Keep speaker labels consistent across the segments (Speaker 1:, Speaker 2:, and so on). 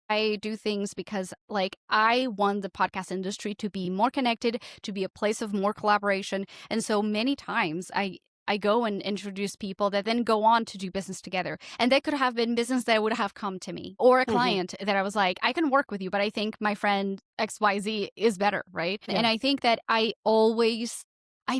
Speaker 1: I do things because I want the podcast industry to be more connected, to be a place of more collaboration. And so many times I go and introduce people that then go on to do business together. And that could have been business that would have come to me or a
Speaker 2: Mhm.
Speaker 1: client that I was like, I can work with you, but I think my friend XYZ is better, right?
Speaker 2: Yeah.
Speaker 1: And I think that I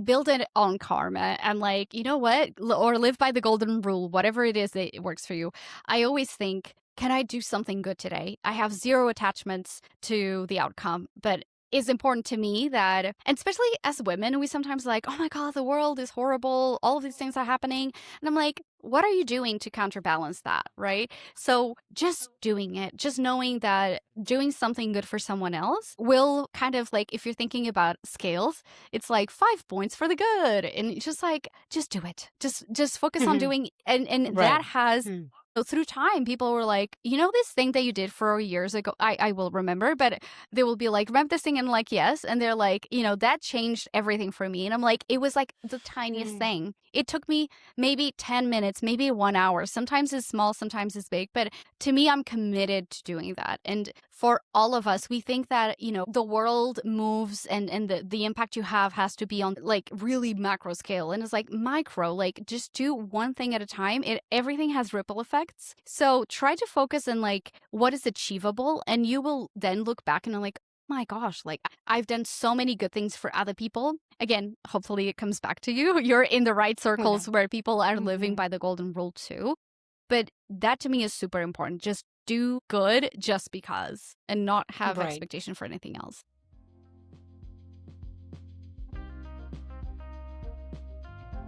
Speaker 1: build it on karma. I'm like, you know what? Or live by the golden rule, whatever it is that works for you. I always think, can I do something good today? I have zero attachments to the outcome, but it's important to me that, and especially as women, we sometimes like, oh my God, the world is horrible. All of these things are happening. And I'm like, what are you doing to counterbalance that? Right. So just doing it, just knowing that doing something good for someone else will kind of like, if you're thinking about scales, it's like 5 points for the good. And it's just like, just do it. Just focus on
Speaker 2: Mhm.
Speaker 1: doing. And
Speaker 2: Right.
Speaker 1: that has,
Speaker 2: Mm.
Speaker 1: so through time, people were like, you know, this thing that you did 4 years ago, I will remember, but they will be like, remember this thing? And like, yes. And they're like, that changed everything for me. And I'm like, it was like the tiniest
Speaker 2: Mm.
Speaker 1: thing. It took me maybe 10 minutes, maybe 1 hour. Sometimes it's small, sometimes it's big. But to me, I'm committed to doing that. And for all of us, we think that, the world moves and the impact you have has to be on like really macro scale. And it's like micro, like just do one thing at a time. Everything has ripple effects. So try to focus on like what is achievable. And you will then look back and like, my gosh, like I've done so many good things for other people. Again, hopefully it comes back to you. You're in the right
Speaker 2: Yeah.
Speaker 1: circles where people are living
Speaker 2: Mhm.
Speaker 1: by the golden rule too. But that to me is super important. Just do good just because and not have
Speaker 2: Right.
Speaker 1: expectation for anything else.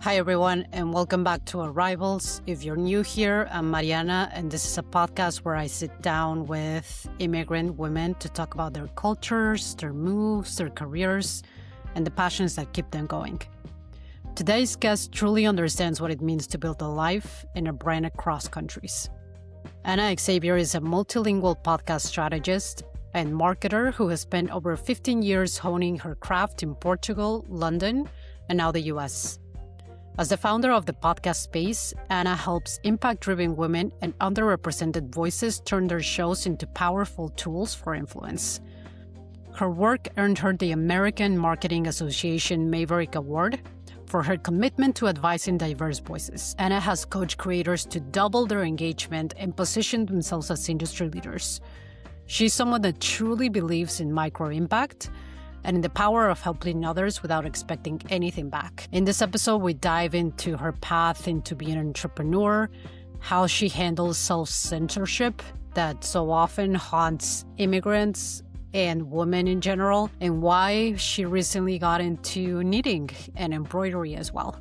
Speaker 2: Hi, everyone, and welcome back to Arrivals. If you're new here, I'm Mariana, and this is a podcast where I sit down with immigrant women to talk about their cultures, their moves, their careers, and the passions that keep them going. Today's guest truly understands what it means to build a life and a brand across countries. Anna Xavier is a multilingual podcast strategist and marketer who has spent over 15 years honing her craft in Portugal, London, and now the US. As the founder of the podcast space, Anna helps impact-driven women and underrepresented voices turn their shows into powerful tools for influence. Her work earned her the American Marketing Association Maverick Award for her commitment to advising diverse voices. Anna has coached creators to double their engagement and position themselves as industry leaders. She's someone that truly believes in micro-impact and in the power of helping others without expecting anything back. In this episode, we dive into her path into being an entrepreneur, how she handles self-censorship that so often haunts immigrants and women in general, and why she recently got into knitting and embroidery as well.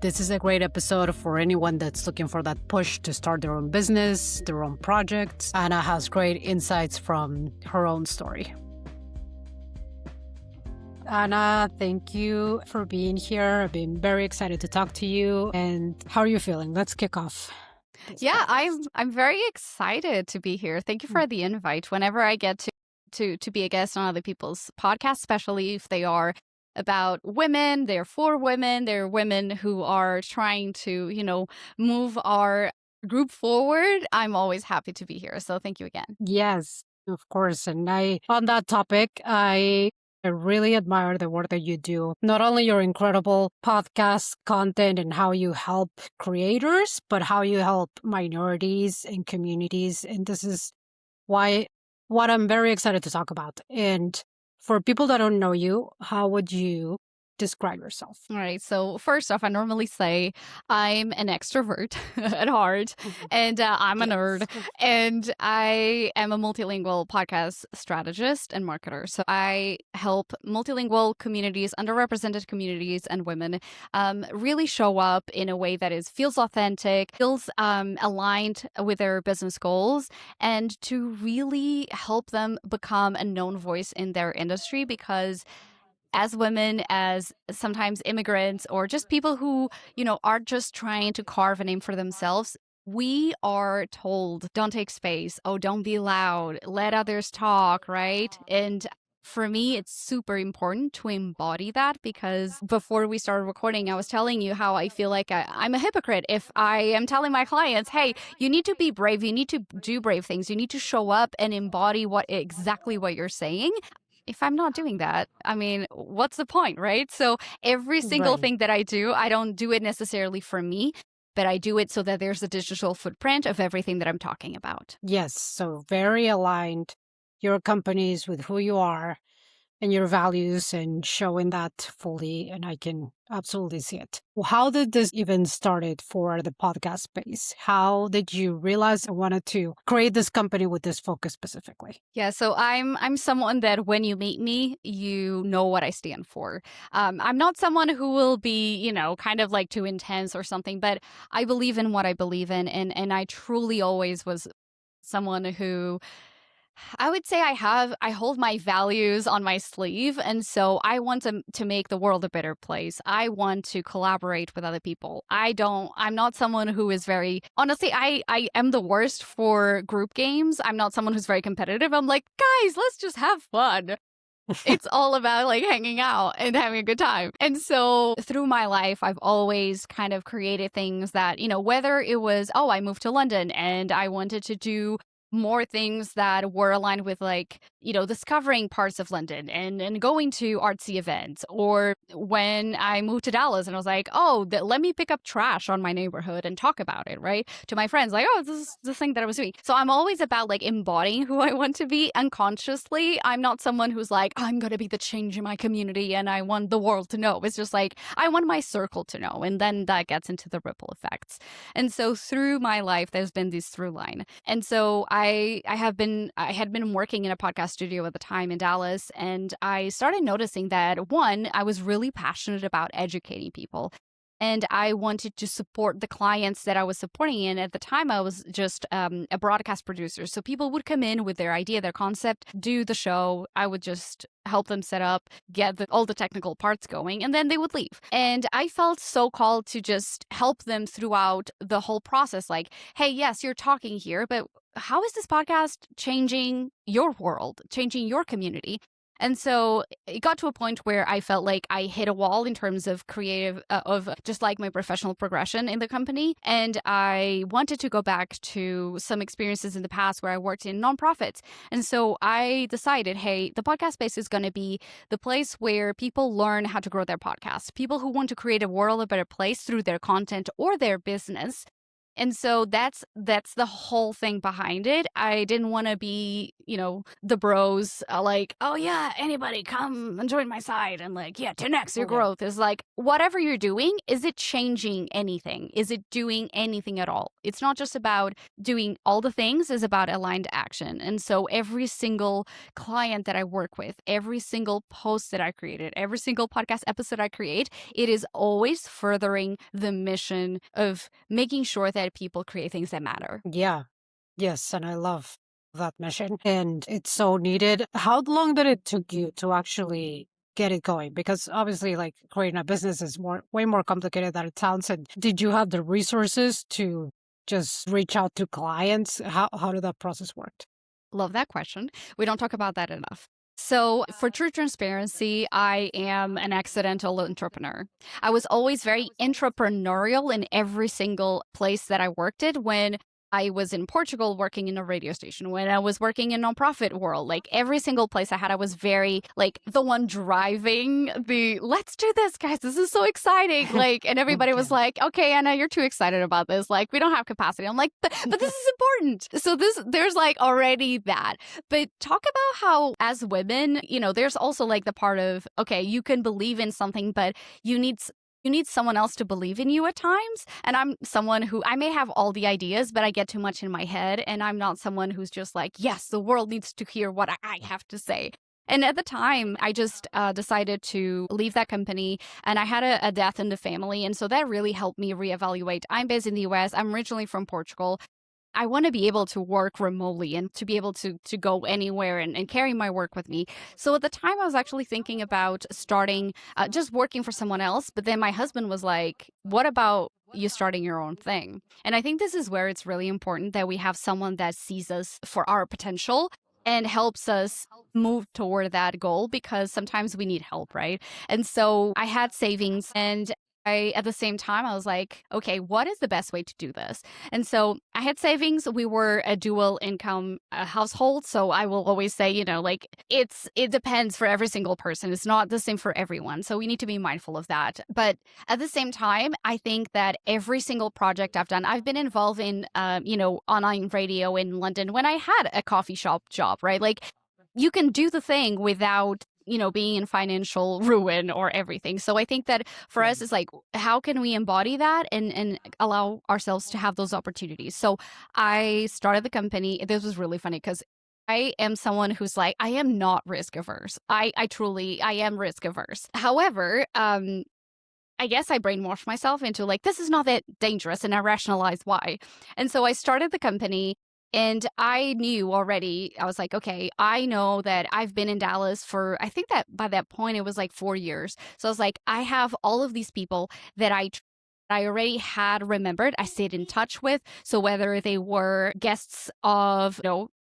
Speaker 2: This is a great episode for anyone that's looking for that push to start their own business, their own projects. Anna has great insights from her own story. Anna, thank you for being here. I've been very excited to talk to you. And how are you feeling? Let's kick off this
Speaker 1: Yeah,
Speaker 2: podcast.
Speaker 1: I'm very excited to be here. Thank you
Speaker 2: Mm.
Speaker 1: for the invite. Whenever I get to be a guest on other people's podcasts, especially if they are about women, they're for women, they're women who are trying to, move our group forward, I'm always happy to be here. So thank you again.
Speaker 2: Yes, of course. And on that topic, I really admire the work that you do. Not only your incredible podcast content and how you help creators, but how you help minorities and communities. And this is why what I'm very excited to talk about. And for people that don't know you, how would you describe yourself?
Speaker 1: All right. So first off, I normally say I'm an extrovert at heart,
Speaker 2: Mhm.
Speaker 1: and I'm a nerd,
Speaker 2: Yes.
Speaker 1: and I am a multilingual podcast strategist and marketer. So I help multilingual communities, underrepresented communities, and women really show up in a way that feels authentic, feels aligned with their business goals, and to really help them become a known voice in their industry because as women, as sometimes immigrants, or just people who, are just trying to carve a name for themselves, we are told, don't take space. Oh, don't be loud. Let others talk, right? And For me, it's super important to embody that because before we started recording, I was telling you how I feel like I'm a hypocrite if I am telling my clients, hey, you need to be brave, you need to do brave things, you need to show up and embody exactly what you're saying. If I'm not doing that, I mean, what's the point, right? So every single
Speaker 2: Right.
Speaker 1: thing that I do, I don't do it necessarily for me, but I do it so that there's a digital footprint of everything that I'm talking about.
Speaker 2: Yes. So very aligned. Your companies with who you are and your values and showing that fully. And I can absolutely see it. How did this even started for the podcast space? How did you realize I wanted to create this company with this focus specifically?
Speaker 1: Yeah, so I'm someone that when you meet me, you know what I stand for. I'm not someone who will be, kind of like too intense or something, but I believe in what I believe in, and I truly always was someone who I would say I hold my values on my sleeve, and so I want to make the world a better place. I want to collaborate with other people. I'm not someone who is very honestly, I am the worst for group games. I'm not someone who's very competitive. I'm like, "Guys, let's just have fun." It's all about like hanging out and having a good time. And so through my life, I've always kind of created things that, whether it was, oh, I moved to London and I wanted to do more things that were aligned with like, discovering parts of London and going to artsy events. Or when I moved to Dallas and I was like, oh, let me pick up trash on my neighborhood and talk about it, right? To my friends, like, oh, this is the thing that I was doing. So I'm always about like embodying who I want to be unconsciously. I'm not someone who's like, I'm going to be the change in my community and I want the world to know. It's just like, I want my circle to know. And then that gets into the ripple effects. And so through my life, there's been this through line. And so I had been working in a podcast studio at the time in Dallas, and I started noticing that one, I was really passionate about educating people. And I wanted to support the clients that I was supporting. And at the time, I was just a broadcast producer. So people would come in with their idea, their concept, do the show. I would just help them set up, get all the technical parts going, and then they would leave. And I felt so called to just help them throughout the whole process. Like, hey, yes, you're talking here, but how is this podcast changing your world, changing your community? And so it got to a point where I felt like I hit a wall in terms of creative, of just like my professional progression in the company. And I wanted to go back to some experiences in the past where I worked in nonprofits. And so I decided, hey, the podcast space is going to be the place where people learn how to grow their podcast. People who want to create a world a better place through their content or their business. And so that's the whole thing behind it. I didn't want to be, the bros like, oh yeah, anybody come and join my side and like, yeah, 10x your
Speaker 2: Okay.
Speaker 1: growth is like whatever you're doing, is it changing anything? Is it doing anything at all? It's not just about doing all the things, it's about aligned action. And so every single client that I work with, every single post that I created, every single podcast episode I create, it is always furthering the mission of making sure that people create things that matter.
Speaker 2: Yeah. Yes. And I love that mission. And it's so needed. How long did it took you to actually get it going? Because obviously, like creating a business is way more complicated than it sounds. And did you have the resources to just reach out to clients? How did that process work?
Speaker 1: Love that question. We don't talk about that enough. So, for true transparency, I am an accidental entrepreneur. I was always very entrepreneurial in every single place that I worked at. When I was in Portugal working in a radio station, when I was working in nonprofit world, like every single place I had, I was very like the one driving the let's do this, guys. This is so exciting. Like, and everybody was
Speaker 2: Okay.
Speaker 1: like, okay, Anna, you're too excited about this. Like, we don't have capacity. I'm like, but this is important. So there's like already that. But talk about how as women, there's also like the part of, okay, you can believe in something, but you need someone else to believe in you at times. And I'm someone who I may have all the ideas, but I get too much in my head. And I'm not someone who's just like, yes, the world needs to hear what I have to say. And at the time, I just decided to leave that company, and I had a death in the family. And so that really helped me reevaluate. I'm based in the US, I'm originally from Portugal. I want to be able to work remotely and to be able to go anywhere and carry my work with me. So at the time, I was actually thinking about starting just working for someone else. But then my husband was like, what about you starting your own thing? And I think this is where it's really important that we have someone that sees us for our potential and helps us move toward that goal because sometimes we need help, right? And so I had savings and at the same time, I was like, okay, what is the best way to do this? And so I had savings. We were a dual income household. So I will always say, like it depends for every single person. It's not the same for everyone. So we need to be mindful of that. But at the same time, I think that every single project I've done, I've been involved in, online radio in London when I had a coffee shop job, right? Like you can do the thing without being in financial ruin or everything. So I think that for us, it's like, how can we embody that and allow ourselves to have those opportunities? So I started the company. This was really funny because I am someone who's like, I am not risk averse. I truly, I am risk averse. However, I guess I brainwashed myself into like, this is not that dangerous, and I rationalized why. And so I started the company and I knew already, I was like, okay, I know that I've been in Dallas for, I think that by that point it was like 4 years. So I was like, I have all of these people that I already had remembered, I stayed in touch with. So whether they were guests of,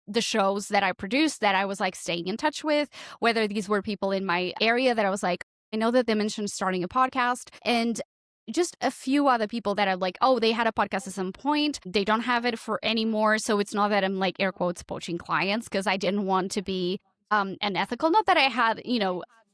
Speaker 1: the shows that I produced that I was like staying in touch with, whether these were people in my area that I was like, I know that they mentioned starting a podcast, and just a few other people that are like, oh, they had a podcast at some point. They don't have it for anymore. So it's not that I'm like air quotes poaching clients because I didn't want to be unethical. Not that I had,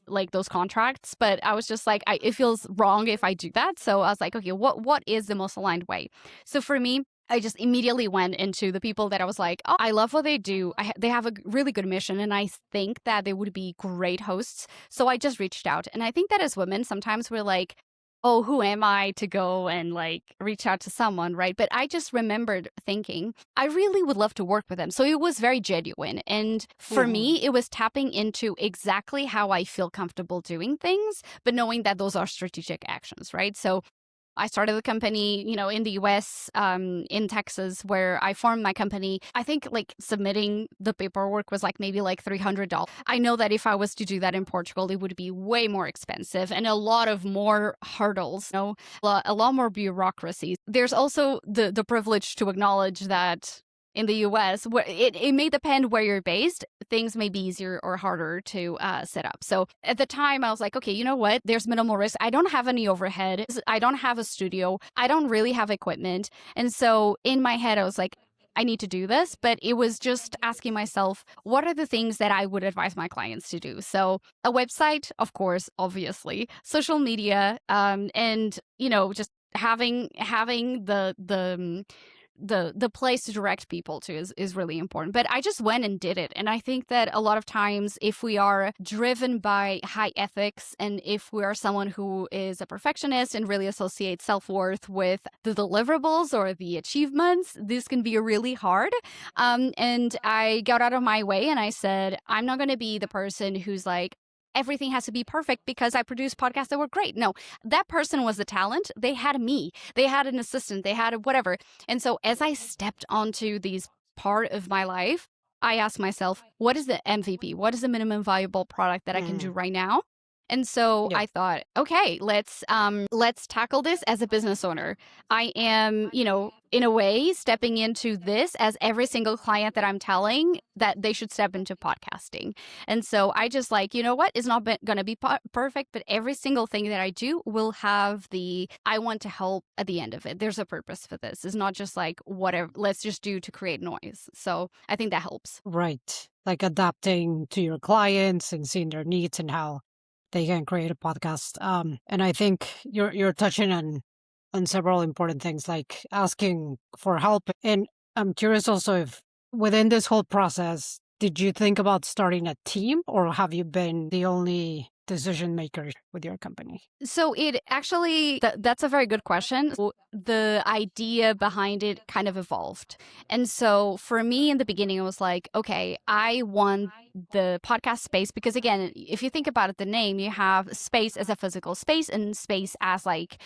Speaker 1: like those contracts, but I was just like, it feels wrong if I do that. So I was like, okay, what is the most aligned way? So for me, I just immediately went into the people that I was like, oh, I love what they do. They have a really good mission, and I think that they would be great hosts. So I just reached out. And I think that as women, sometimes we're like, oh, who am I to go and like reach out to someone, right? But I just remembered thinking, I really would love to work with them. So it was very genuine. And for
Speaker 2: Mhm.
Speaker 1: me, it was tapping into exactly how I feel comfortable doing things, but knowing that those are strategic actions, right? So I started the company, in the US, in Texas, where I formed my company. I think like submitting the paperwork was like maybe like $300. I know that if I was to do that in Portugal, it would be way more expensive and a lot of more hurdles, a lot more bureaucracy. There's also the privilege to acknowledge that in the US, where it may depend where you're based, things may be easier or harder to set up. So at the time, I was like, okay, you know what? There's minimal risk. I don't have any overhead. I don't have a studio. I don't really have equipment. And so in my head, I was like, I need to do this. But it was just asking myself, what are the things that I would advise my clients to do? So a website, of course, obviously, social media, and just having the place to direct people to is really important. But I just went and did it. And I think that a lot of times, if we are driven by high ethics, and if we are someone who is a perfectionist and really associates self-worth with the deliverables or the achievements, this can be really hard. And I got out of my way and I said, I'm not going to be the person who's like, everything has to be perfect because I produce podcasts that were great. No, that person was the talent. They had me. They had an assistant. They had whatever. And so as I stepped onto these part of my life, I asked myself, what is the MVP? What is the minimum viable product that I can do
Speaker 2: Mhm.
Speaker 1: right now? And so
Speaker 2: Yeah.
Speaker 1: I thought, okay, let's tackle this as a business owner. I am, in a way, stepping into this as every single client that I'm telling that they should step into podcasting. And so I just like, you know what, it's not going to be perfect, but every single thing that I do will have I want to help at the end of it. There's a purpose for this. It's not just like whatever, let's just do to create noise. So I think that helps.
Speaker 2: Right. Like adapting to your clients and seeing their needs and how they can create a podcast. And I think you're touching on several important things like asking for help. And I'm curious also if within this whole process, did you think about starting a team or have you been the only decision maker with your company?
Speaker 1: So it actually, that's a very good question. So the idea behind it kind of evolved. And so for me in the beginning, it was like, okay, I want the podcast space because again, if you think about it, the name, you have space as a physical space and space as like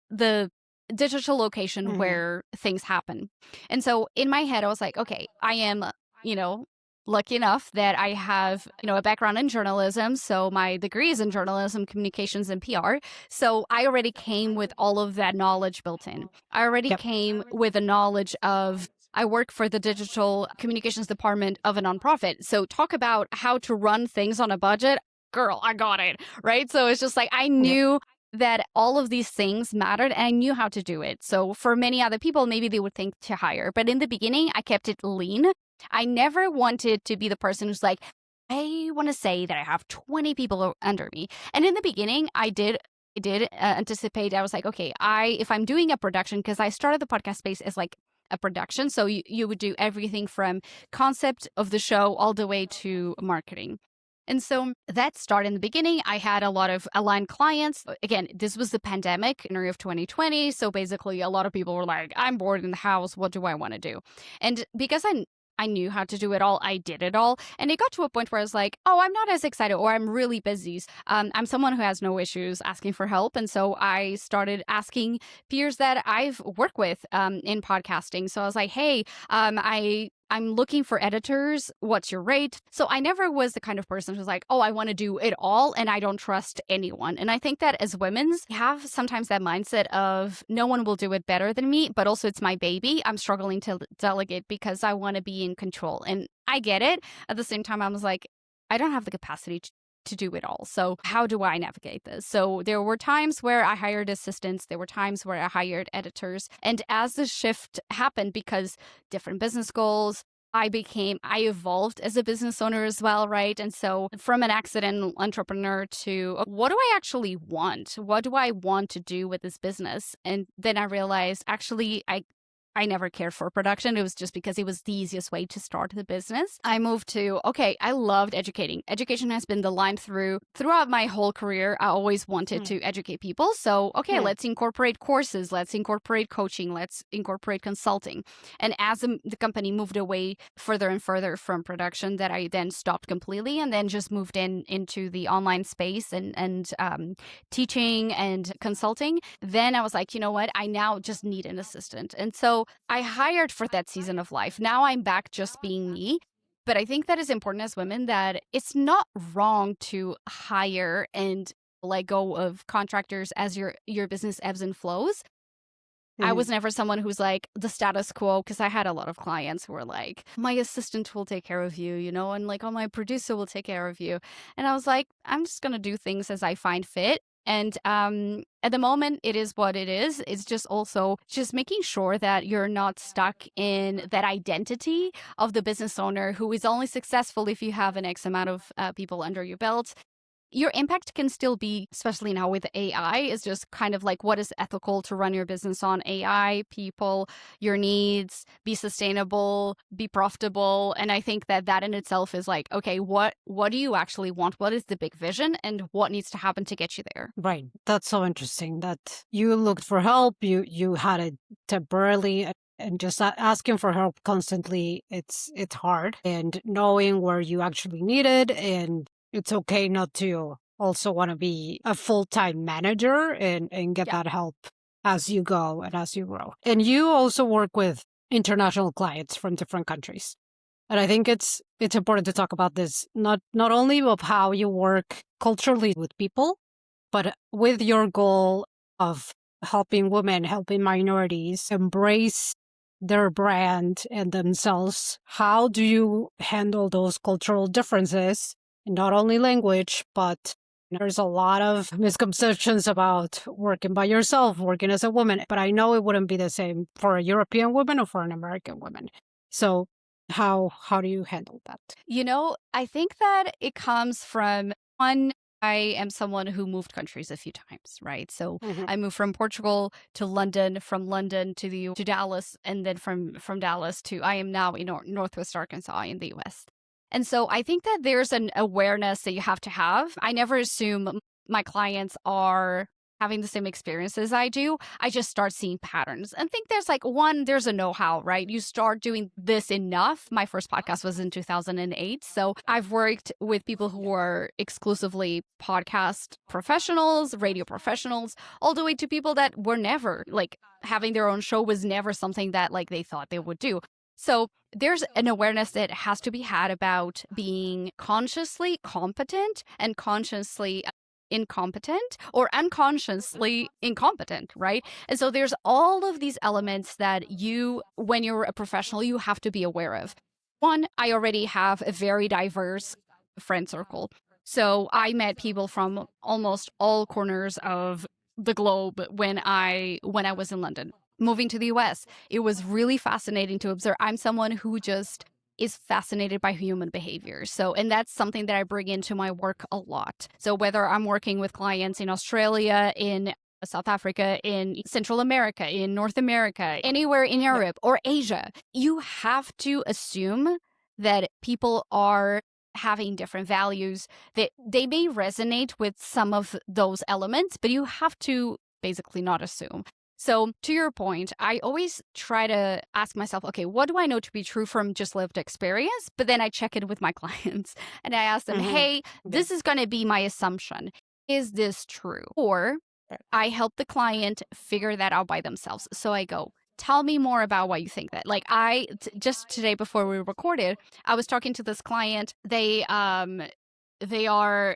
Speaker 1: the digital location
Speaker 2: Hmm.
Speaker 1: where things happen. And so in my head, I was like, okay, I am, you know, lucky enough that I have, a background in journalism. So my degree is in journalism, communications, and PR. So I already came with all of that knowledge built in. I already
Speaker 2: Yep.
Speaker 1: came with a knowledge of I work for the digital communications department of a nonprofit. So talk about how to run things on a budget. Girl, I got it. Right. So it's just like I
Speaker 2: Yeah.
Speaker 1: knew that all of these things mattered and I knew how to do it. So for many other people, maybe they would think to hire. But in the beginning, I kept it lean. I never wanted to be the person who's like, I want to say that I have 20 people under me. And in the beginning, I did anticipate. I was like, okay, if I'm doing a production, because I started the podcast space as like a production. So you would do everything from concept of the show all the way to marketing. And so that started in the beginning. I had a lot of aligned clients. Again, this was the pandemic, January of 2020. So basically, a lot of people were like, I'm bored in the house. What do I want to do? And because I knew how to do it all. I did it all. And it got to a point where I was like, oh, I'm not as excited or I'm really busy. I'm someone who has no issues asking for help. And so I started asking peers that I've worked with in podcasting. So I was like, hey, I'm looking for editors. What's your rate? So I never was the kind of person who's like, oh, I want to do it all and I don't trust anyone. And I think that as women, we have sometimes that mindset of no one will do it better than me, but also it's my baby. I'm struggling to delegate because I want to be in control. And I get it. At the same time, I was like, I don't have the capacity to do it all. So how do I navigate this? So there were times where I hired assistants. There were times where I hired editors. And as the shift happened, because different business goals, I evolved as a business owner as well, right? And so from an accidental entrepreneur to what do I actually want? What do I want to do with this business? And then I realized actually I never cared for production. It was just because it was the easiest way to start the business. I moved to, okay, I loved educating. Education has been the line throughout my whole career. I always wanted to educate people. So, okay, let's incorporate courses. Let's incorporate coaching. Let's incorporate consulting. And as the company moved away further and further from production, that I then stopped completely and then just moved into the online space and teaching and consulting. Then I was like, you know what? I now just need an assistant. And so I hired for that season of life. Now I'm back just being me. But I think that is important as women that it's not wrong to hire and let go of contractors as your business ebbs and flows. I was never someone who's like the status quo because I had a lot of clients who were like, my assistant will take care of you, and like, oh, my producer will take care of you. And I was like, I'm just going to do things as I find fit. And at the moment, it is what it is. It's just also just making sure that you're not stuck in that identity of the business owner who is only successful if you have an X amount of people under your belt. Your impact can still be, especially now with AI, is just kind of like what is ethical to run your business on AI, people, your needs, be sustainable, be profitable. And I think that in itself is like, okay, what do you actually want? What is the big vision and what needs to happen to get you there?
Speaker 2: Right. That's so interesting that you looked for help, you had it temporarily, and just asking for help constantly, it's hard. And knowing where you actually need it, and it's okay not to also want to be a full-time manager and get
Speaker 1: Yeah.
Speaker 2: that help as you go and as you grow. And you also work with international clients from different countries. And I think it's important to talk about this, not only of how you work culturally with people, but with your goal of helping women, helping minorities embrace their brand and themselves. How do you handle those cultural differences? Not only language, but there's a lot of misconceptions about working by yourself, working as a woman. But I know it wouldn't be the same for a European woman or for an American woman. So how do you handle that?
Speaker 1: I think that it comes from one. I am someone who moved countries a few times, right? So I moved from Portugal to London, from London to Dallas, and then from Dallas to I am now in Northwest Arkansas in the U.S. And so I think that there's an awareness that you have to have. I never assume my clients are having the same experiences I do. I just start seeing patterns and think there's a know-how, right? You start doing this enough. My first podcast was in 2008. So I've worked with people who are exclusively podcast professionals, radio professionals, all the way to people that were never like having their own show was never something that like they thought they would do. So there's an awareness that has to be had about being consciously competent and consciously incompetent or unconsciously incompetent, right? And so there's all of these elements that you, when you're a professional, you have to be aware of. One, I already have a very diverse friend circle. So I met people from almost all corners of the globe when I was in London. Moving to the US, it was really fascinating to observe. I'm someone who just is fascinated by human behavior. So, and that's something that I bring into my work a lot. So, whether I'm working with clients in Australia, in South Africa, in Central America, in North America, anywhere in
Speaker 2: Yeah.
Speaker 1: Europe or Asia, you have to assume that people are having different values, that they may resonate with some of those elements, but you have to basically not assume. So, to your point, I always try to ask myself, okay, what do I know to be true from just lived experience? But then I check in with my clients and I ask them,
Speaker 2: Hmm.
Speaker 1: hey,
Speaker 2: Yeah.
Speaker 1: this is going to be my assumption. Is this true? Or I help the client figure that out by themselves. So I go, tell me more about why you think that. Like just today before we recorded, I was talking to this client. They are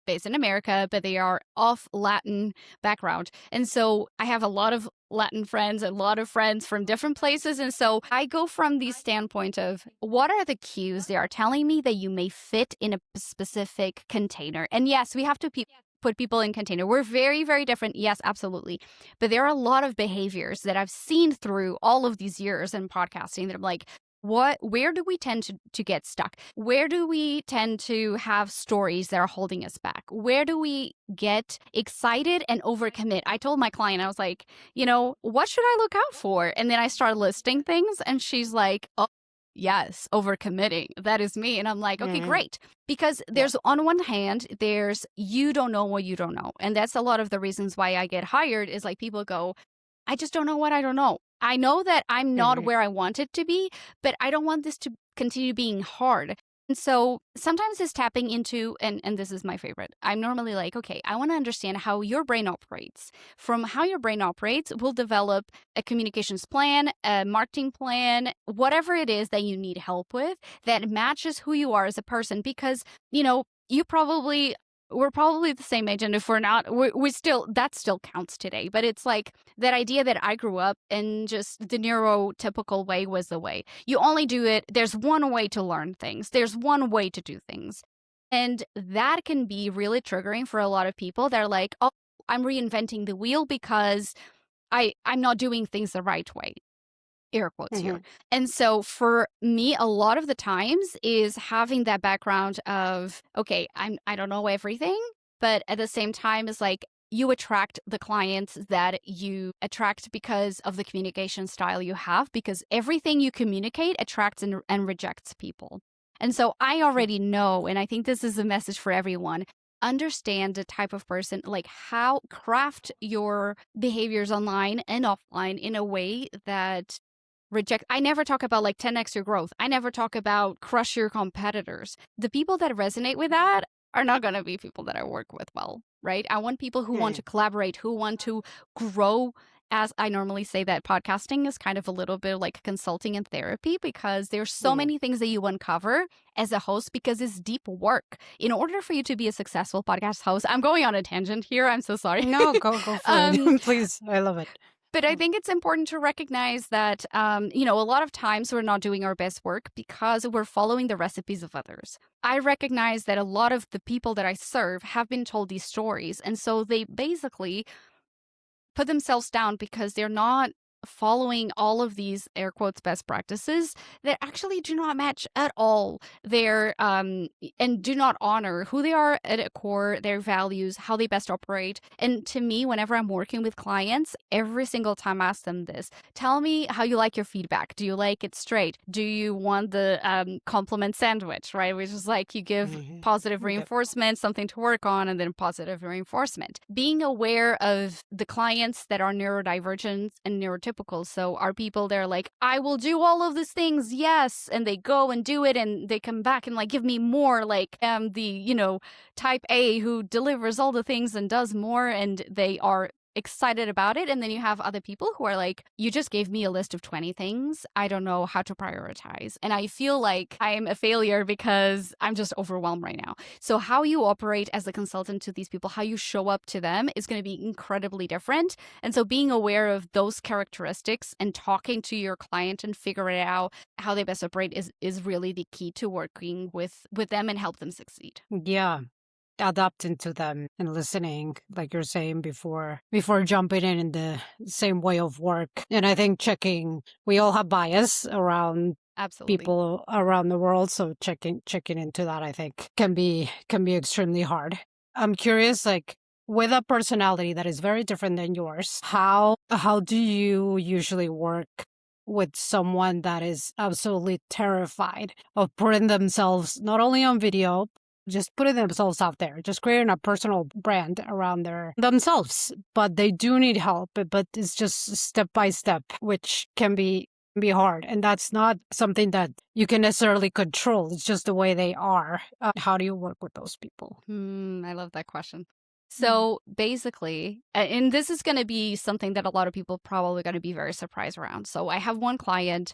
Speaker 1: based in America, but they are off Latin background. And so I have a lot of Latin friends, a lot of friends from different places. And so I go from the standpoint of what are the cues they are telling me that you may fit in a specific container. And yes, we have to put people in container. We're very, very different. Yes, absolutely. But there are a lot of behaviors that I've seen through all of these years in podcasting that I'm like, where do we tend to get stuck? Where do we tend to have stories that are holding us back? Where do we get excited and overcommit? I told my client, I was like, what should I look out for? And then I started listing things and she's like, oh, yes, overcommitting. That is me. And I'm like, okay,
Speaker 2: Hmm.
Speaker 1: great. Because
Speaker 2: Yeah.
Speaker 1: there's on one hand, there's you don't know what you don't know. And that's a lot of the reasons why I get hired is like people go, I just don't know what I don't know. I know that I'm not
Speaker 2: Hmm.
Speaker 1: where I want it to be, but I don't want this to continue being hard. And so sometimes it's tapping into, and this is my favorite. I'm normally like, okay, I want to understand how your brain operates. From how your brain operates, we'll develop a communications plan, a marketing plan, whatever it is that you need help with that matches who you are as a person. Because, you probably we're probably the same age, and if we're not, we still that still counts today. But it's like that idea that I grew up in just the neurotypical way was the way. You only do it. There's one way to learn things. There's one way to do things, and that can be really triggering for a lot of people. They're like, "Oh, I'm reinventing the wheel because I'm not doing things the right way." Air quotes
Speaker 2: Hmm.
Speaker 1: here. And so for me, a lot of the times is having that background of, okay, I don't know everything, but at the same time is like you attract the clients that you attract because of the communication style you have, because everything you communicate attracts and rejects people. And so I already know, and I think this is a message for everyone. Understand the type of person, like how craft your behaviors online and offline in a way that I never talk about like 10x your growth. I never talk about crush your competitors. The people that resonate with that are not going to be people that I work with well, right? I want people who want
Speaker 2: Hmm.
Speaker 1: to collaborate, who want to grow. As I normally say, that podcasting is kind of a little bit like consulting and therapy because there's so
Speaker 2: Hmm.
Speaker 1: many things that you uncover as a host because it's deep work. In order for you to be a successful podcast host, I'm going on a tangent here. I'm so sorry.
Speaker 2: No, go for it,
Speaker 1: um,
Speaker 2: please. I love it.
Speaker 1: but I think it's important to recognize that, a lot of times we're not doing our best work because we're following the recipes of others. I recognize that a lot of the people that I serve have been told these stories. And so they basically put themselves down because they're not following all of these air quotes best practices that actually do not match at all their and do not honor who they are at a core, their values, how they best operate. And to me, whenever I'm working with clients, every single time I ask them this, tell me how you like your feedback. Do you like it straight? Do you want the compliment sandwich, right? Which is like you give
Speaker 2: Hmm.
Speaker 1: positive
Speaker 2: Yep.
Speaker 1: reinforcement, something to work on, and then positive reinforcement. Being aware of the clients that are neurodivergent and neurotypical. So are people that are like, I will do all of these things, yes, and they go and do it, and they come back and like give me more. Like the type A who delivers all the things and does more, and they are excited about it. And then you have other people who are like, you just gave me a list of 20 things. I don't know how to prioritize. And I feel like I'm a failure because I'm just overwhelmed right now. So how you operate as a consultant to these people, how you show up to them is going to be incredibly different. And so being aware of those characteristics and talking to your client and figuring out how they best operate is really the key to working with them and help them succeed.
Speaker 2: Yeah. Adapting to them and listening, like you're saying before jumping in the same way of work. And I think checking, we all have bias around
Speaker 1: Absolutely.
Speaker 2: people around the world. So checking into that, I think can be extremely hard. I'm curious, like with a personality that is very different than yours, how do you usually work with someone that is absolutely terrified of putting themselves not only on video, just putting themselves out there, just creating a personal brand around themselves, but they do need help, but it's just step by step, which can be hard. And that's not something that you can necessarily control. It's just the way they are. How do you work with those people?
Speaker 1: I love that question. So basically, and this is going to be something that a lot of people probably going to be very surprised around. So I have one client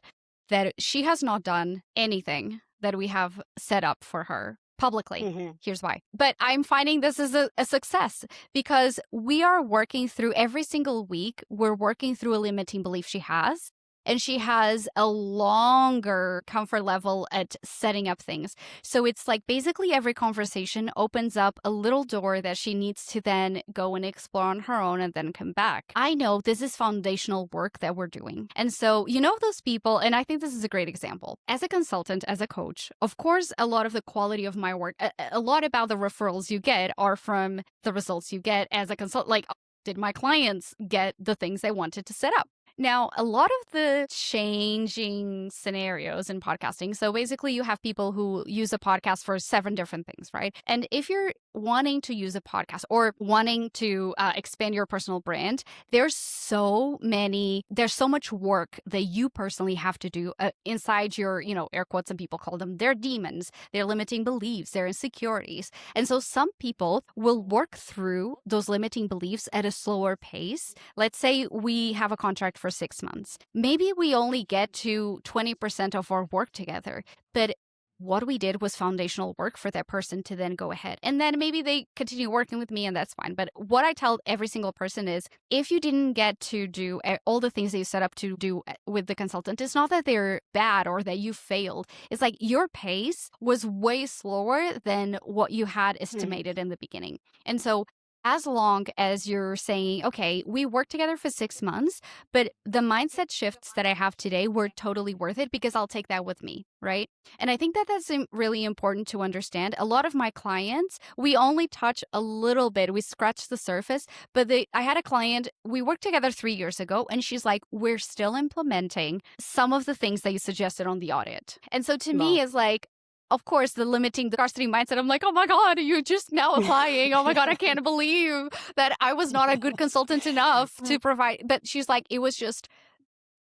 Speaker 1: that she has not done anything that we have set up for her publicly.
Speaker 2: Mm-hmm.
Speaker 1: Here's why. But I'm finding this is a success because we are working through every single week. We're working through a limiting belief she has. And she has a longer comfort level at setting up things. So it's like basically every conversation opens up a little door that she needs to then go and explore on her own and then come back. I know this is foundational work that we're doing. And so, you know, those people, and I think this is a great example. As a consultant, as a coach, of course, a lot of the quality of my work, a lot about the referrals you get are from the results you get as a consultant. Like, did my clients get the things they wanted to set up? Now, a lot of the changing scenarios in podcasting. So basically, you have people who use a podcast for 7 different things, right? And if you're wanting to use a podcast or wanting to expand your personal brand, there's so much work that you personally have to do inside your, air quotes, and people call them their demons, their limiting beliefs, their insecurities. And so some people will work through those limiting beliefs at a slower pace. Let's say we have a contract for 6 months. Maybe we only get to 20% of our work together, but what we did was foundational work for that person to then go ahead. And then maybe they continue working with me and that's fine. But what I tell every single person is if you didn't get to do all the things that you set up to do with the consultant, it's not that they're bad or that you failed. It's like your pace was way slower than what you had estimated in the beginning. And so as long as you're saying, okay, we worked together for 6 months, but the mindset shifts that I have today were totally worth it because I'll take that with me, right? And I think that that's really important to understand. A lot of my clients, we only touch a little bit, we scratch the surface, but I had a client, we worked together 3 years ago, and she's like, we're still implementing some of the things that you suggested on the audit. And so to me,
Speaker 2: Wow.
Speaker 1: it's like, of course, the limiting the scarcity mindset. I'm like, oh my God, you just now applying. Oh my God, I can't believe that I was not a good consultant enough to provide. But she's like, it was just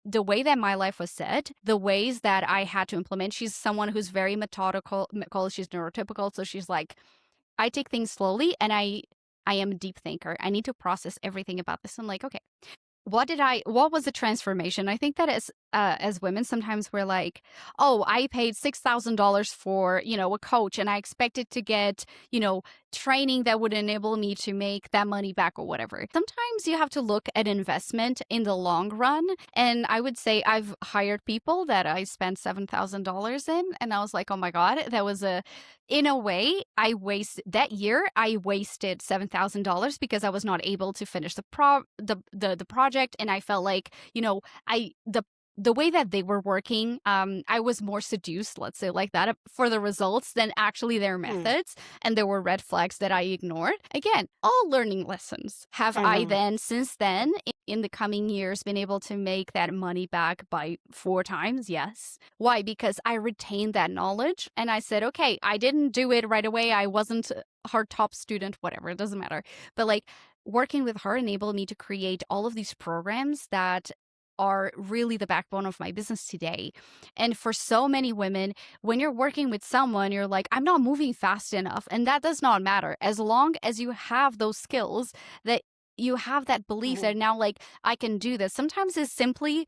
Speaker 1: the way that my life was set, the ways that I had to implement. She's someone who's very methodical. She's neurotypical. So she's like, I take things slowly and I am a deep thinker. I need to process everything about this. I'm like, okay, what was the transformation? I think that as women, sometimes we're like, oh, I paid $6,000 for, a coach and I expected to get, training that would enable me to make that money back or whatever. Sometimes you have to look at investment in the long run. And I would say I've hired people that I spent $7,000 in. And I was like, oh my God, that was in a way, I wasted $7,000 because I was not able to finish the project, and I felt like the way that they were working, I was more seduced, let's say like that, for the results than actually their methods. And there were red flags that I ignored. Again, all learning lessons. Have I then, since then, in the coming years, been able to make that money back by 4 times? Yes. Why? Because I retained that knowledge and I said, okay, I didn't do it right away. I wasn't her top student, whatever, it doesn't matter. But like working with her enabled me to create all of these programs that are really the backbone of my business today. And for so many women, when you're working with someone, you're like, I'm not moving fast enough. And that does not matter. As long as you have those skills that you have that belief that now, like, I can do this. Sometimes it's simply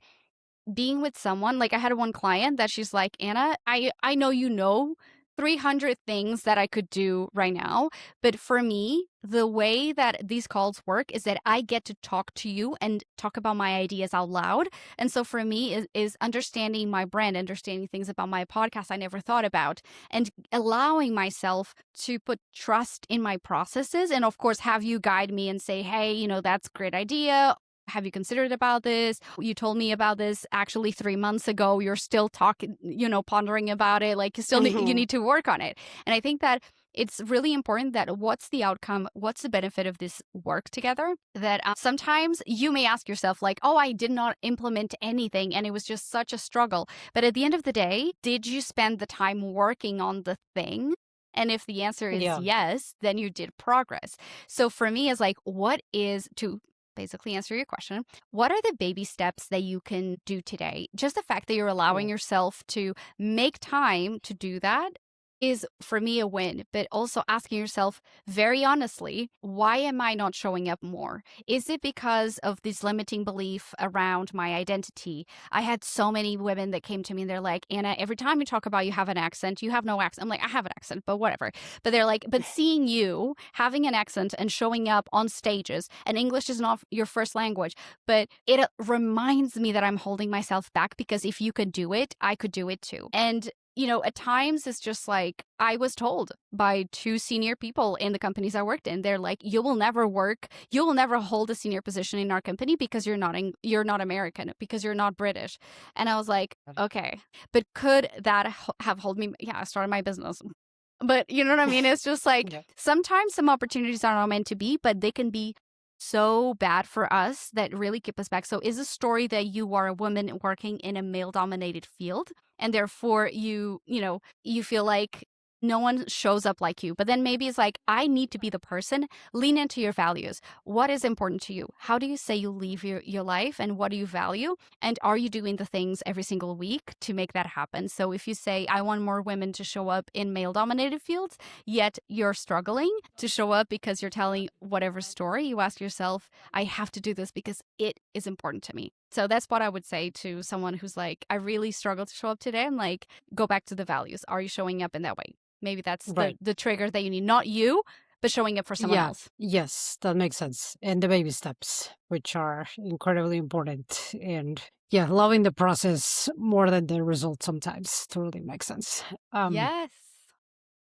Speaker 1: being with someone. Like, I had one client that she's like, Anna, I know 300 things that I could do right now, but for me, the way that these calls work is that I get to talk to you and talk about my ideas out loud. And so for me is understanding my brand, understanding things about my podcast I never thought about, and allowing myself to put trust in my processes, and of course have you guide me and say, hey, that's a great idea. Have you considered about this? You told me about this actually 3 months ago. You're still talking, pondering about it. Like, you
Speaker 2: Hmm.
Speaker 1: need to work on it. And I think that it's really important that what's the outcome? What's the benefit of this work together? That sometimes you may ask yourself, like, oh, I did not implement anything and it was just such a struggle. But at the end of the day, did you spend the time working on the thing? And if the answer is
Speaker 2: Yeah.
Speaker 1: yes, then you did progress. So for me, it's like, what is to basically answer your question, what are the baby steps that you can do today? Just the fact that you're allowing
Speaker 2: Mm.
Speaker 1: yourself to make time to do that is for me a win, but also asking yourself very honestly, why am I not showing up more? Is it because of this limiting belief around my identity? I had so many women that came to me and they're like, Anna, every time you talk about you have an accent, you have no accent. I'm like, I have an accent, but whatever. But they're like, but seeing you having an accent and showing up on stages, and English is not your first language, but it reminds me that I'm holding myself back because if you could do it, I could do it too. And at times it's just like I was told by two senior people in the companies I worked in. They're like, you will never hold a senior position in our company because you're not American, because you're not British. And I was like, okay, but could that have hold me? Yeah, I started my business. But you know what I mean? It's just like
Speaker 2: Yeah.
Speaker 1: sometimes some opportunities are not meant to be, but they can be so bad for us that really keep us back. So is a story that you are a woman working in a male dominated field and therefore you feel like no one shows up like you. But then maybe it's like, I need to be the person. Lean into your values. What is important to you? How do you say you live your life and what do you value? And are you doing the things every single week to make that happen? So if you say, I want more women to show up in male dominated fields, yet you're struggling to show up because you're telling whatever story, you ask yourself, I have to do this because it is important to me. So that's what I would say to someone who's like, I really struggle to show up today. I'm like, go back to the values. Are you showing up in that way? Maybe that's
Speaker 2: Right.
Speaker 1: the trigger that you need, not you, but showing up for someone
Speaker 2: Yeah.
Speaker 1: else.
Speaker 2: Yes, that makes sense. And the baby steps, which are incredibly important. And yeah, loving the process more than the result sometimes totally makes sense. Um,
Speaker 1: Yes.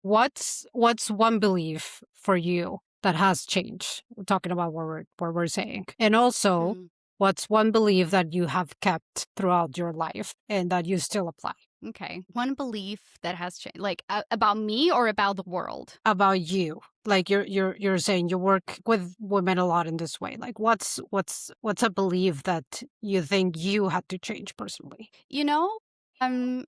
Speaker 2: what's one belief for you that has changed? We're talking about what we're saying. And also,
Speaker 1: Hmm.
Speaker 2: what's one belief that you have kept throughout your life and that you still apply?
Speaker 1: Okay. One belief that has changed, like about me or about the world?
Speaker 2: About you, like you're saying you work with women a lot in this way, like what's a belief that you think you had to change personally?
Speaker 1: You know, um,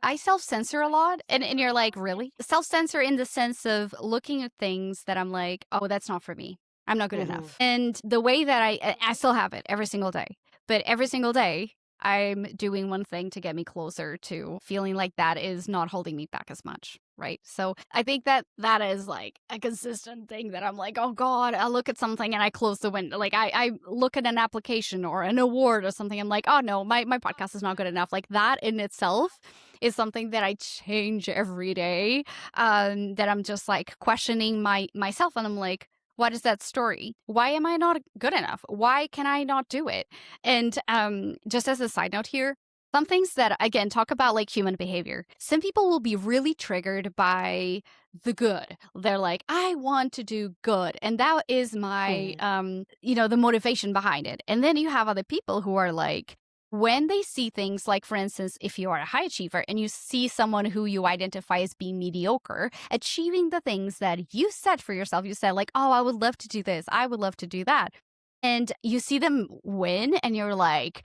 Speaker 1: I self censor a lot. And you're like, really? Self censor in the sense of looking at things that I'm like, oh, that's not for me. I'm not good
Speaker 2: Hmm.
Speaker 1: enough. And the way that I still have it every single day, but every single day, I'm doing one thing to get me closer to feeling like that is not holding me back as much. Right. So I think that that is like a consistent thing that I'm like, oh God, I look at something and I close the window. Like I look at an application or an award or something. I'm like, oh no, my podcast is not good enough. Like that in itself is something that I change every day. That I'm just like questioning myself and I'm like, what is that story? Why am I not good enough? Why can I not do it? And just as a side note here, some things that, again, talk about like human behavior. Some people will be really triggered by the good. They're like, I want to do good. And that is my,
Speaker 2: Hmm.
Speaker 1: the motivation behind it. And then you have other people who are like, when they see things like, for instance, if you are a high achiever and you see someone who you identify as being mediocre, achieving the things that you set for yourself, you said, like, oh, I would love to do this, I would love to do that. And you see them win, and you're like,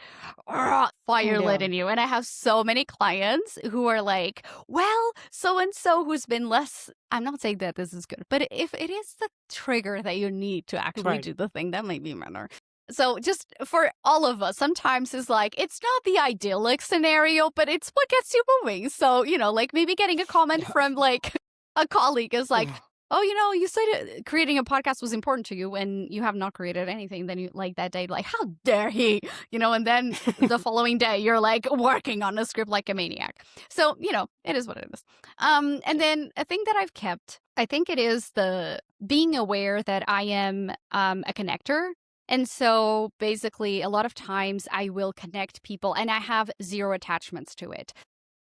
Speaker 1: fire lit
Speaker 2: Yeah.
Speaker 1: in you. And I have so many clients who are like, well, so and so who's been less. I'm not saying that this is good, but if it is the trigger that you need to actually
Speaker 2: Right.
Speaker 1: do the thing, that might be better. So just for all of us, sometimes it's like, it's not the idyllic scenario, but it's what gets you moving. So, like maybe getting a comment
Speaker 2: Yeah.
Speaker 1: from like a colleague is like, oh, you said creating a podcast was important to you and you have not created anything. Then you like that day, like, how dare he? And then the following day you're like working on a script like a maniac. So, it is what it is. And then a thing that I've kept, I think it is the being aware that I am a connector. And so basically, a lot of times I will connect people and I have zero attachments to it.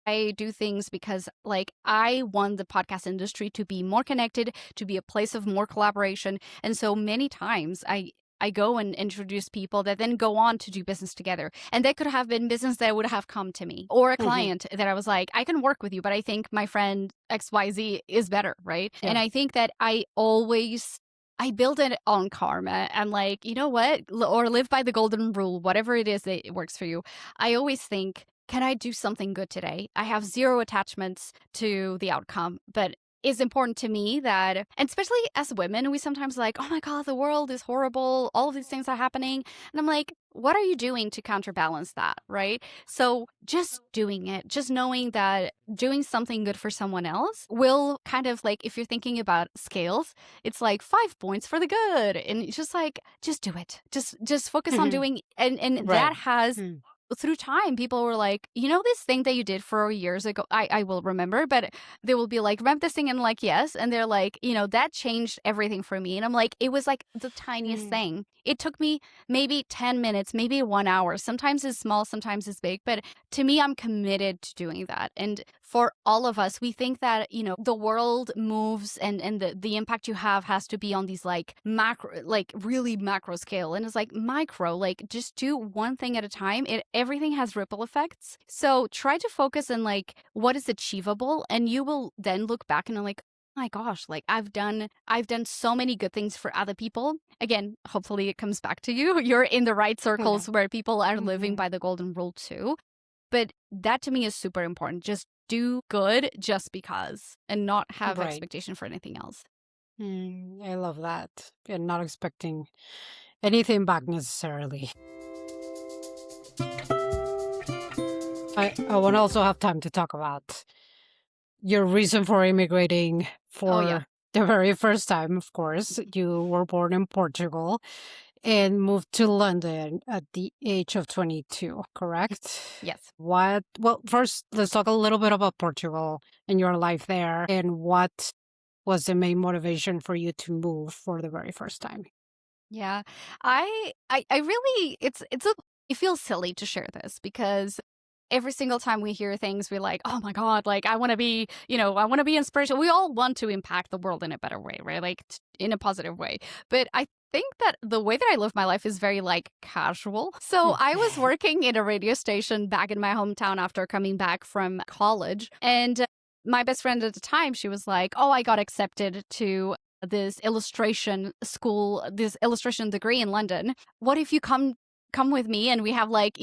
Speaker 1: I do things because, like, I want the podcast industry to be more connected, to be a place of more collaboration. And so many times I go and introduce people that then go on to do business together. And they could have been business that would have come to me or a
Speaker 2: Hmm.
Speaker 1: client that I was like, I can work with you, but I think my friend XYZ is better, right? And
Speaker 2: Yeah.
Speaker 1: I think that I build it on karma. I'm like, you know what? Or live by the golden rule, whatever it is that works for you. I always think, can I do something good today? I have zero attachments to the outcome, but it's important to me that, and especially as women, we sometimes like, oh my God, the world is horrible. All of these things are happening. And I'm like, what are you doing to counterbalance that? Right. So just doing it, just knowing that doing something good for someone else will kind of like, if you're thinking about scales, it's like 5 points for the good. And it's just like, just do it. Just focus on
Speaker 2: Hmm.
Speaker 1: doing. And
Speaker 2: Right.
Speaker 1: that has
Speaker 2: Mm.
Speaker 1: through time, people were like, this thing that you did 4 years ago, I will remember, but they will be like, remember this thing? And like, yes. And they're like, that changed everything for me. And I'm like, it was like the tiniest
Speaker 2: Mm.
Speaker 1: thing. It took me maybe 10 minutes, maybe 1 hour. Sometimes it's small, sometimes it's big. But to me, I'm committed to doing that. And for all of us, we think that, the world moves and the impact you have has to be on these like macro, like really macro scale. And it's like micro, like just do one thing at a time. Everything has ripple effects. So try to focus on like what is achievable. And you will then look back and I'm like, oh my gosh, like I've done so many good things for other people. Again, hopefully it comes back to you. You're in the right
Speaker 2: Yeah.
Speaker 1: circles where people are living
Speaker 2: Hmm.
Speaker 1: by the golden rule too. But that to me is super important. Just do good just because and not have
Speaker 2: Right.
Speaker 1: expectation for anything else.
Speaker 2: I love that. And not expecting anything back necessarily. I want to also have time to talk about your reason for immigrating
Speaker 1: Oh yeah.
Speaker 2: for the very first time, of course. You were born in Portugal and moved to London at the age of 22, correct?
Speaker 1: Yes.
Speaker 2: Well, first, let's talk a little bit about Portugal and your life there and what was the main motivation for you to move for the very first time.
Speaker 1: Yeah. I really it feels silly to share this because every single time we hear things we're like, "Oh my god, like I want to be, I want to be inspirational." We all want to impact the world in a better way, right? Like in a positive way. But I think that the way that I live my life is very like casual. So I was working in a radio station back in my hometown after coming back from college and my best friend at the time, she was like, "Oh, I got accepted to this illustration school, this illustration degree in London. What if you come with me and we have like,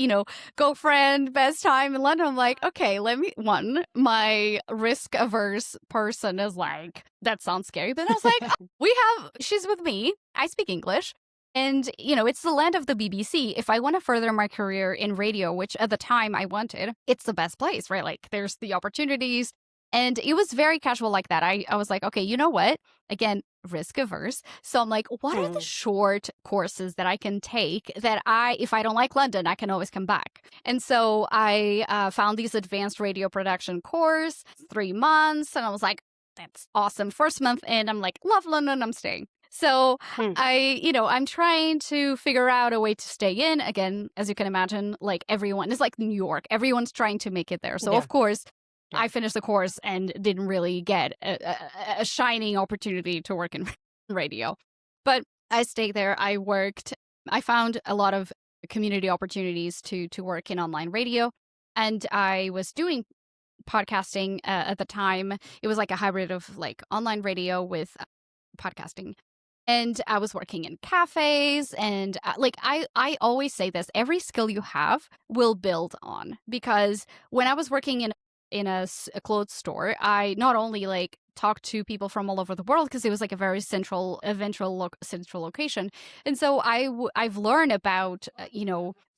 Speaker 1: girlfriend best time in London?" I'm like, okay, my risk averse person is like, that sounds scary. But I was like, oh, she's with me. I speak English. And, it's the land of the BBC. If I want to further my career in radio, which at the time I wanted, it's the best place, right? Like there's the opportunities. And it was very casual like that. I was like, okay, you know what? Again, risk averse. So I'm like, what are the
Speaker 2: Mm.
Speaker 1: short courses that I can take that if I don't like London, I can always come back. And so I found these advanced radio production course, 3 months. And I was like, that's awesome. First month in, I'm like, love London, I'm staying. So
Speaker 2: Mm.
Speaker 1: I'm trying to figure out a way to stay in. Again, as you can imagine, like everyone, it's like New York. Everyone's trying to make it there. So
Speaker 2: Yeah.
Speaker 1: of course,
Speaker 2: Yeah.
Speaker 1: I finished the course and didn't really get a shining opportunity to work in radio. But I stayed there. I worked. I found a lot of community opportunities to work in online radio, and I was doing podcasting at the time. It was like a hybrid of like online radio with podcasting. And I was working in cafes and like I always say this, every skill you have will build on because when I was working in a clothes store, I not only like talked to people from all over the world because it was like a very central location. And so I've learned about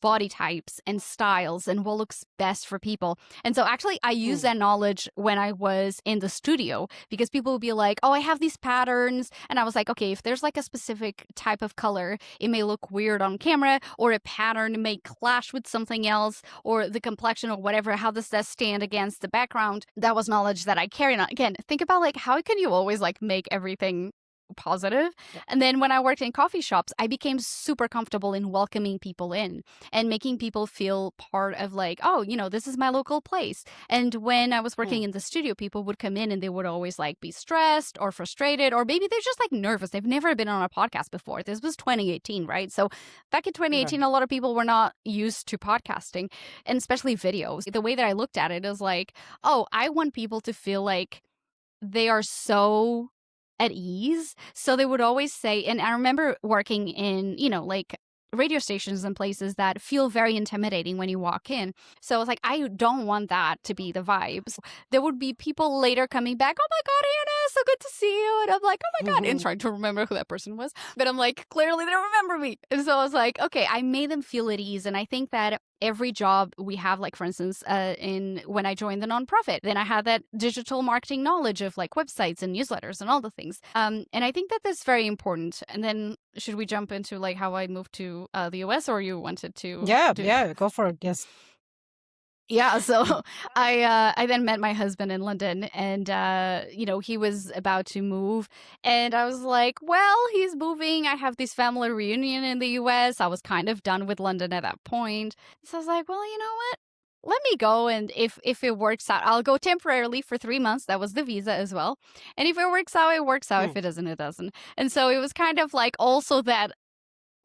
Speaker 1: body types and styles and what looks best for people. And so actually I used that knowledge when I was in the studio, because people would be like, oh, I have these patterns. And I was like, okay, if there's like a specific type of color, it may look weird on camera, or a pattern may clash with something else, or the complexion or whatever. How does that stand against the background? That was knowledge that I carried on. Again, think about like, how can you always like make everything positive? And then when I worked in coffee shops, I became super comfortable in welcoming people in and making people feel part of like, oh, this is my local place. And when I was working in the studio, people would come in and they would always like be stressed or frustrated, or maybe they're just like nervous. They've never been on a podcast before. This was 2018, right? So back in 2018, a lot of people were not used to podcasting, and especially videos. The way that I looked at it is like, oh, I want people to feel like they are so at ease. So they would always say, and I remember working in, like radio stations and places that feel very intimidating when you walk in. So I was like, I don't want that to be the vibes. There would be people later coming back, oh my God, Hannah, so good to see you. And I'm like, oh my God, and trying to remember who that person was. But I'm like, clearly they don't remember me. And so I was like, okay, I made them feel at ease. And I think that every job we have, like for instance, when I joined the nonprofit, then I had that digital marketing knowledge of like websites and newsletters and all the things. And I think that that's very important. And then should we jump into like how I moved to the US, or you wanted to?
Speaker 2: Yeah, go for it. Yes.
Speaker 1: Yeah, so I then met my husband in London, and he was about to move, and I was like, well, he's moving. I have this family reunion in the US. I was kind of done with London at that point. So I was like, well, you know what? Let me go, and if it works out, I'll go temporarily for 3 months. That was the visa as well. And if it works out, it works out. If it doesn't, it doesn't. And so it was kind of like also that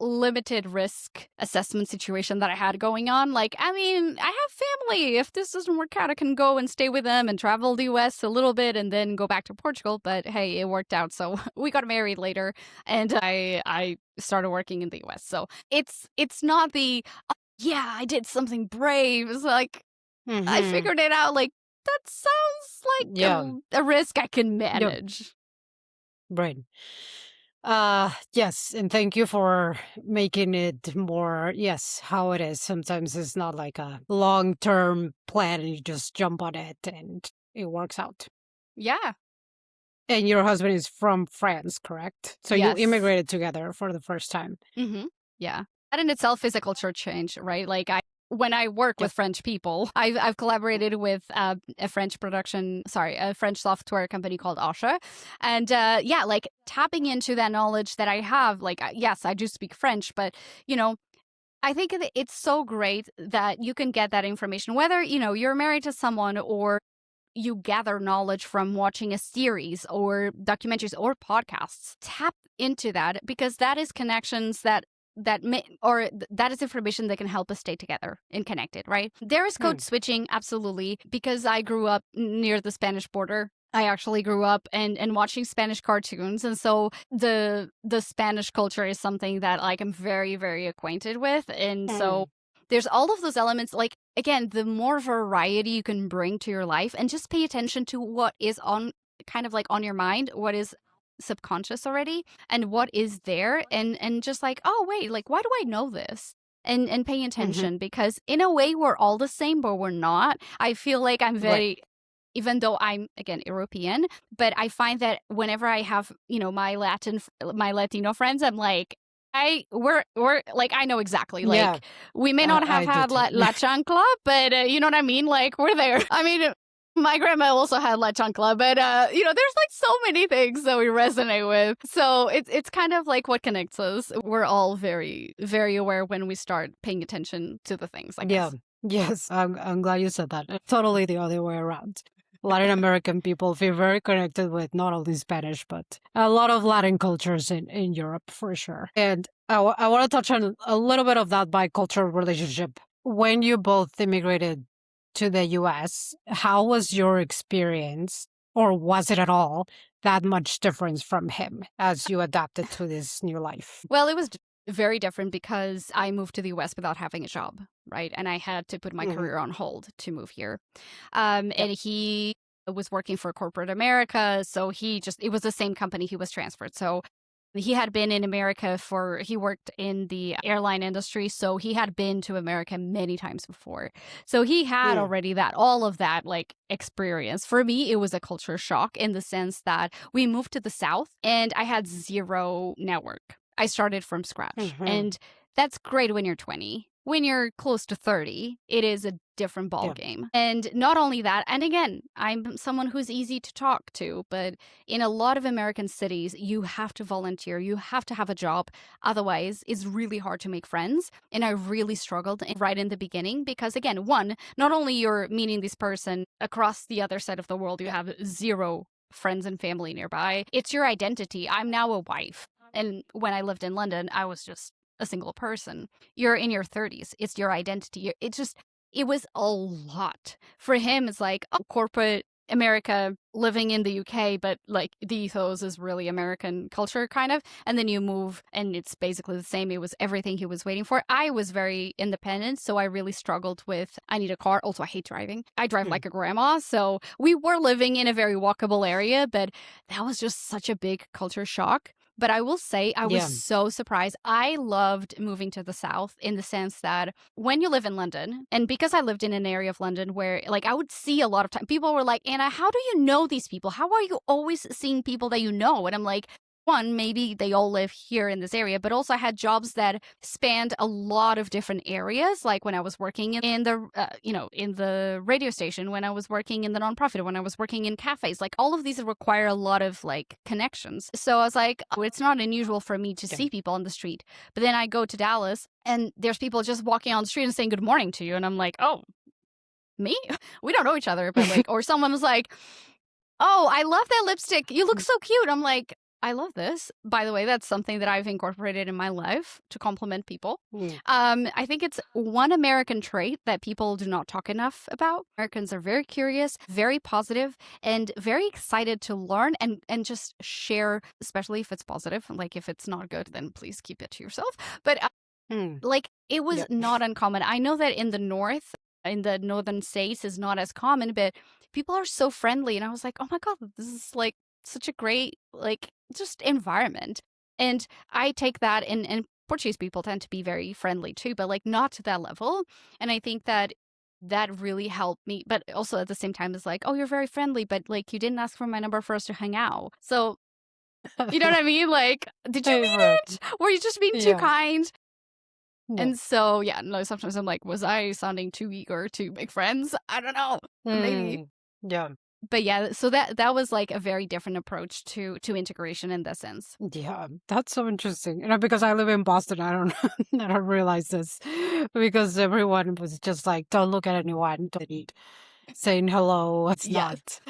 Speaker 1: limited risk assessment situation that I had going on. Like, I mean, I have family. If this doesn't work out, I can go and stay with them and travel the US a little bit and then go back to Portugal. But hey, it worked out. So we got married later, and I started working in the US. So it's not the, "Oh, yeah, I did something brave." It's like, I figured it out. Like, that sounds like a risk I can manage.
Speaker 2: Right. Yes, and thank you for making it more, yes, how it is. Sometimes it's not like a long-term plan and you just jump on it and it works out.
Speaker 1: Yeah.
Speaker 2: And your husband is from France, correct? So you
Speaker 1: Yes.
Speaker 2: immigrated together for the first time.
Speaker 1: Yeah. That in itself is a culture change, right? Like when I work with French people, I've collaborated with a French software company called Asha. And like tapping into that knowledge that I have, like, yes, I do speak French, but, I think it's so great that you can get that information, whether, you're married to someone or you gather knowledge from watching a series or documentaries or podcasts. Tap into that, because that is connections that is information that can help us stay together and connected, right? There is code switching, absolutely, because I grew up near the Spanish border. I actually grew up and watching Spanish cartoons, and so the Spanish culture is something that like I'm very, very acquainted with, and so there's all of those elements. Like, again, the more variety you can bring to your life, and just pay attention to what is on your mind, what is subconscious already, and what is there, and just like, oh wait, like, why do I know this? And paying attention, because in a way we're all the same, but we're not. I feel like I'm very, even though I'm again European, but I find that whenever I have my Latino friends, I'm like, we're like, I know exactly, like, we may not have had la chancla, but you know what I mean, like, we're there. I mean, my grandma also had La Chancla, but, there's like so many things that we resonate with. So it's kind of like what connects us. We're all very, very aware when we start paying attention to the things, I guess.
Speaker 2: Yes, I'm glad you said that. Totally the other way around. Latin American people feel very connected with not only Spanish, but a lot of Latin cultures in Europe, for sure. And I want to touch on a little bit of that bicultural relationship. When you both immigrated to the US, how was your experience, or was it at all that much difference from him as you adapted to this new life?
Speaker 1: Well, it was very different because I moved to the US without having a job, right? And I had to put my career on hold to move here. And he was working for corporate America, so it was the same company he was transferred. So He had been in America he worked in the airline industry, so he had been to America many times before. So he had
Speaker 2: Hmm.
Speaker 1: already all of that like experience. For me, it was a culture shock in the sense that we moved to the South and I had zero network. I started from scratch.
Speaker 2: Hmm.
Speaker 1: And that's great when you're 20. When you're close to 30, it is a different ball
Speaker 2: Yeah.
Speaker 1: game. And not only that, and again, I'm someone who's easy to talk to, but in a lot of American cities, you have to volunteer, you have to have a job. Otherwise, it's really hard to make friends. And I really struggled right in the beginning because, again, one, not only you're meeting this person across the other side of the world, you
Speaker 2: Yeah.
Speaker 1: have zero friends and family nearby. It's your identity. I'm now a wife. And when I lived in London, I was just a single person. You're in your 30s. It's your identity. It's just, it was a lot. For him, it's like, oh, corporate America, living in the UK, but like the ethos is really American culture kind of. And then you move and it's basically the same. It was everything he was waiting for. I was very independent, so I really struggled with I need a car. Also, I hate driving. I drive
Speaker 2: Hmm.
Speaker 1: like a grandma. So we were living in a very walkable area, but that was just such a big culture shock. But I will say, I was
Speaker 2: Yeah.
Speaker 1: so surprised. I loved moving to the South in the sense that when you live in London, and because I lived in an area of London where, like, I would see a lot of time, people were like, Anna, how do you know these people? How are you always seeing people that you know? And I'm like, one, maybe they all live here in this area, but also I had jobs that spanned a lot of different areas. Like when I was working in the, in the radio station, when I was working in the nonprofit, when I was working in cafes, like all of these require a lot of like connections. So I was like, oh, it's not unusual for me to
Speaker 2: Yeah.
Speaker 1: see people on the street. But then I go to Dallas and there's people just walking on the street and saying good morning to you. And I'm like, oh, me? We don't know each other. But like, or someone was like, oh, I love that lipstick. You look so cute. I'm like, I love this. By the way, that's something that I've incorporated in my life to compliment people.
Speaker 2: Hmm.
Speaker 1: I think it's one American trait that people do not talk enough about. Americans are very curious, very positive, and very excited to learn and just share, especially if it's positive. Like if it's not good, then please keep it to yourself. But
Speaker 2: Hmm.
Speaker 1: like it was
Speaker 2: Yeah.
Speaker 1: not uncommon. I know that in the north, in the northern states, is not as common, but people are so friendly, and I was like, oh my god, this is like such a great like just environment. And I take that, and Portuguese people tend to be very friendly too, but like not to that level. And I think that that really helped me. But also at the same time, it's like, oh, you're very friendly, but like you didn't ask for my number for us to hang out. So you know what I mean? Like, did you mean
Speaker 2: Right.
Speaker 1: it? Were you just being too
Speaker 2: Yeah.
Speaker 1: kind?
Speaker 2: Yeah.
Speaker 1: And so, yeah, no, sometimes I'm like, was I sounding too eager to make friends? I don't know. Maybe.
Speaker 2: Hmm. Yeah.
Speaker 1: But yeah, so that was like a very different approach to integration in that sense.
Speaker 2: Yeah, that's so interesting. Because I live in Boston, I don't I don't realize this because everyone was just like, don't look at anyone, don't eat. Saying hello.
Speaker 1: Yes.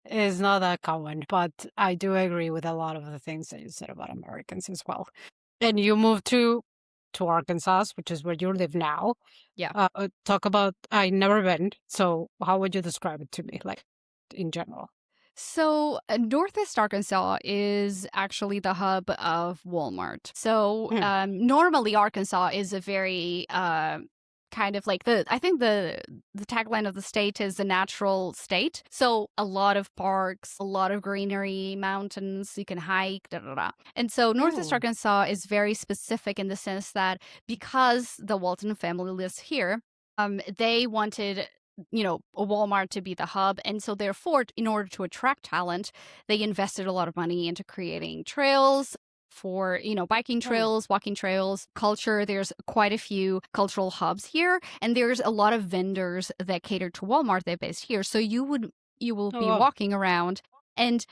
Speaker 2: It's not that common. But I do agree with a lot of the things that you said about Americans as well. And you moved to Arkansas, which is where you live now.
Speaker 1: Yeah.
Speaker 2: Talk about I never been. So how would you describe it to me, like in general?
Speaker 1: So, Northwest Arkansas is actually the hub of Walmart. So,
Speaker 2: Hmm.
Speaker 1: normally Arkansas is a very kind of like I think the tagline of the state is a natural state. So, a lot of parks, a lot of greenery, mountains, you can hike, da da da. And so, Northwest
Speaker 2: Hmm.
Speaker 1: Arkansas is very specific in the sense that because the Walton family lives here, they wanted a Walmart to be the hub. And so, therefore, in order to attract talent, they invested a lot of money into creating trails for, biking
Speaker 2: Hmm.
Speaker 1: trails, walking trails, culture. There's quite a few cultural hubs here. And there's a lot of vendors that cater to Walmart. They're based here. So you will
Speaker 2: Oh,
Speaker 1: be
Speaker 2: wow.
Speaker 1: walking around and,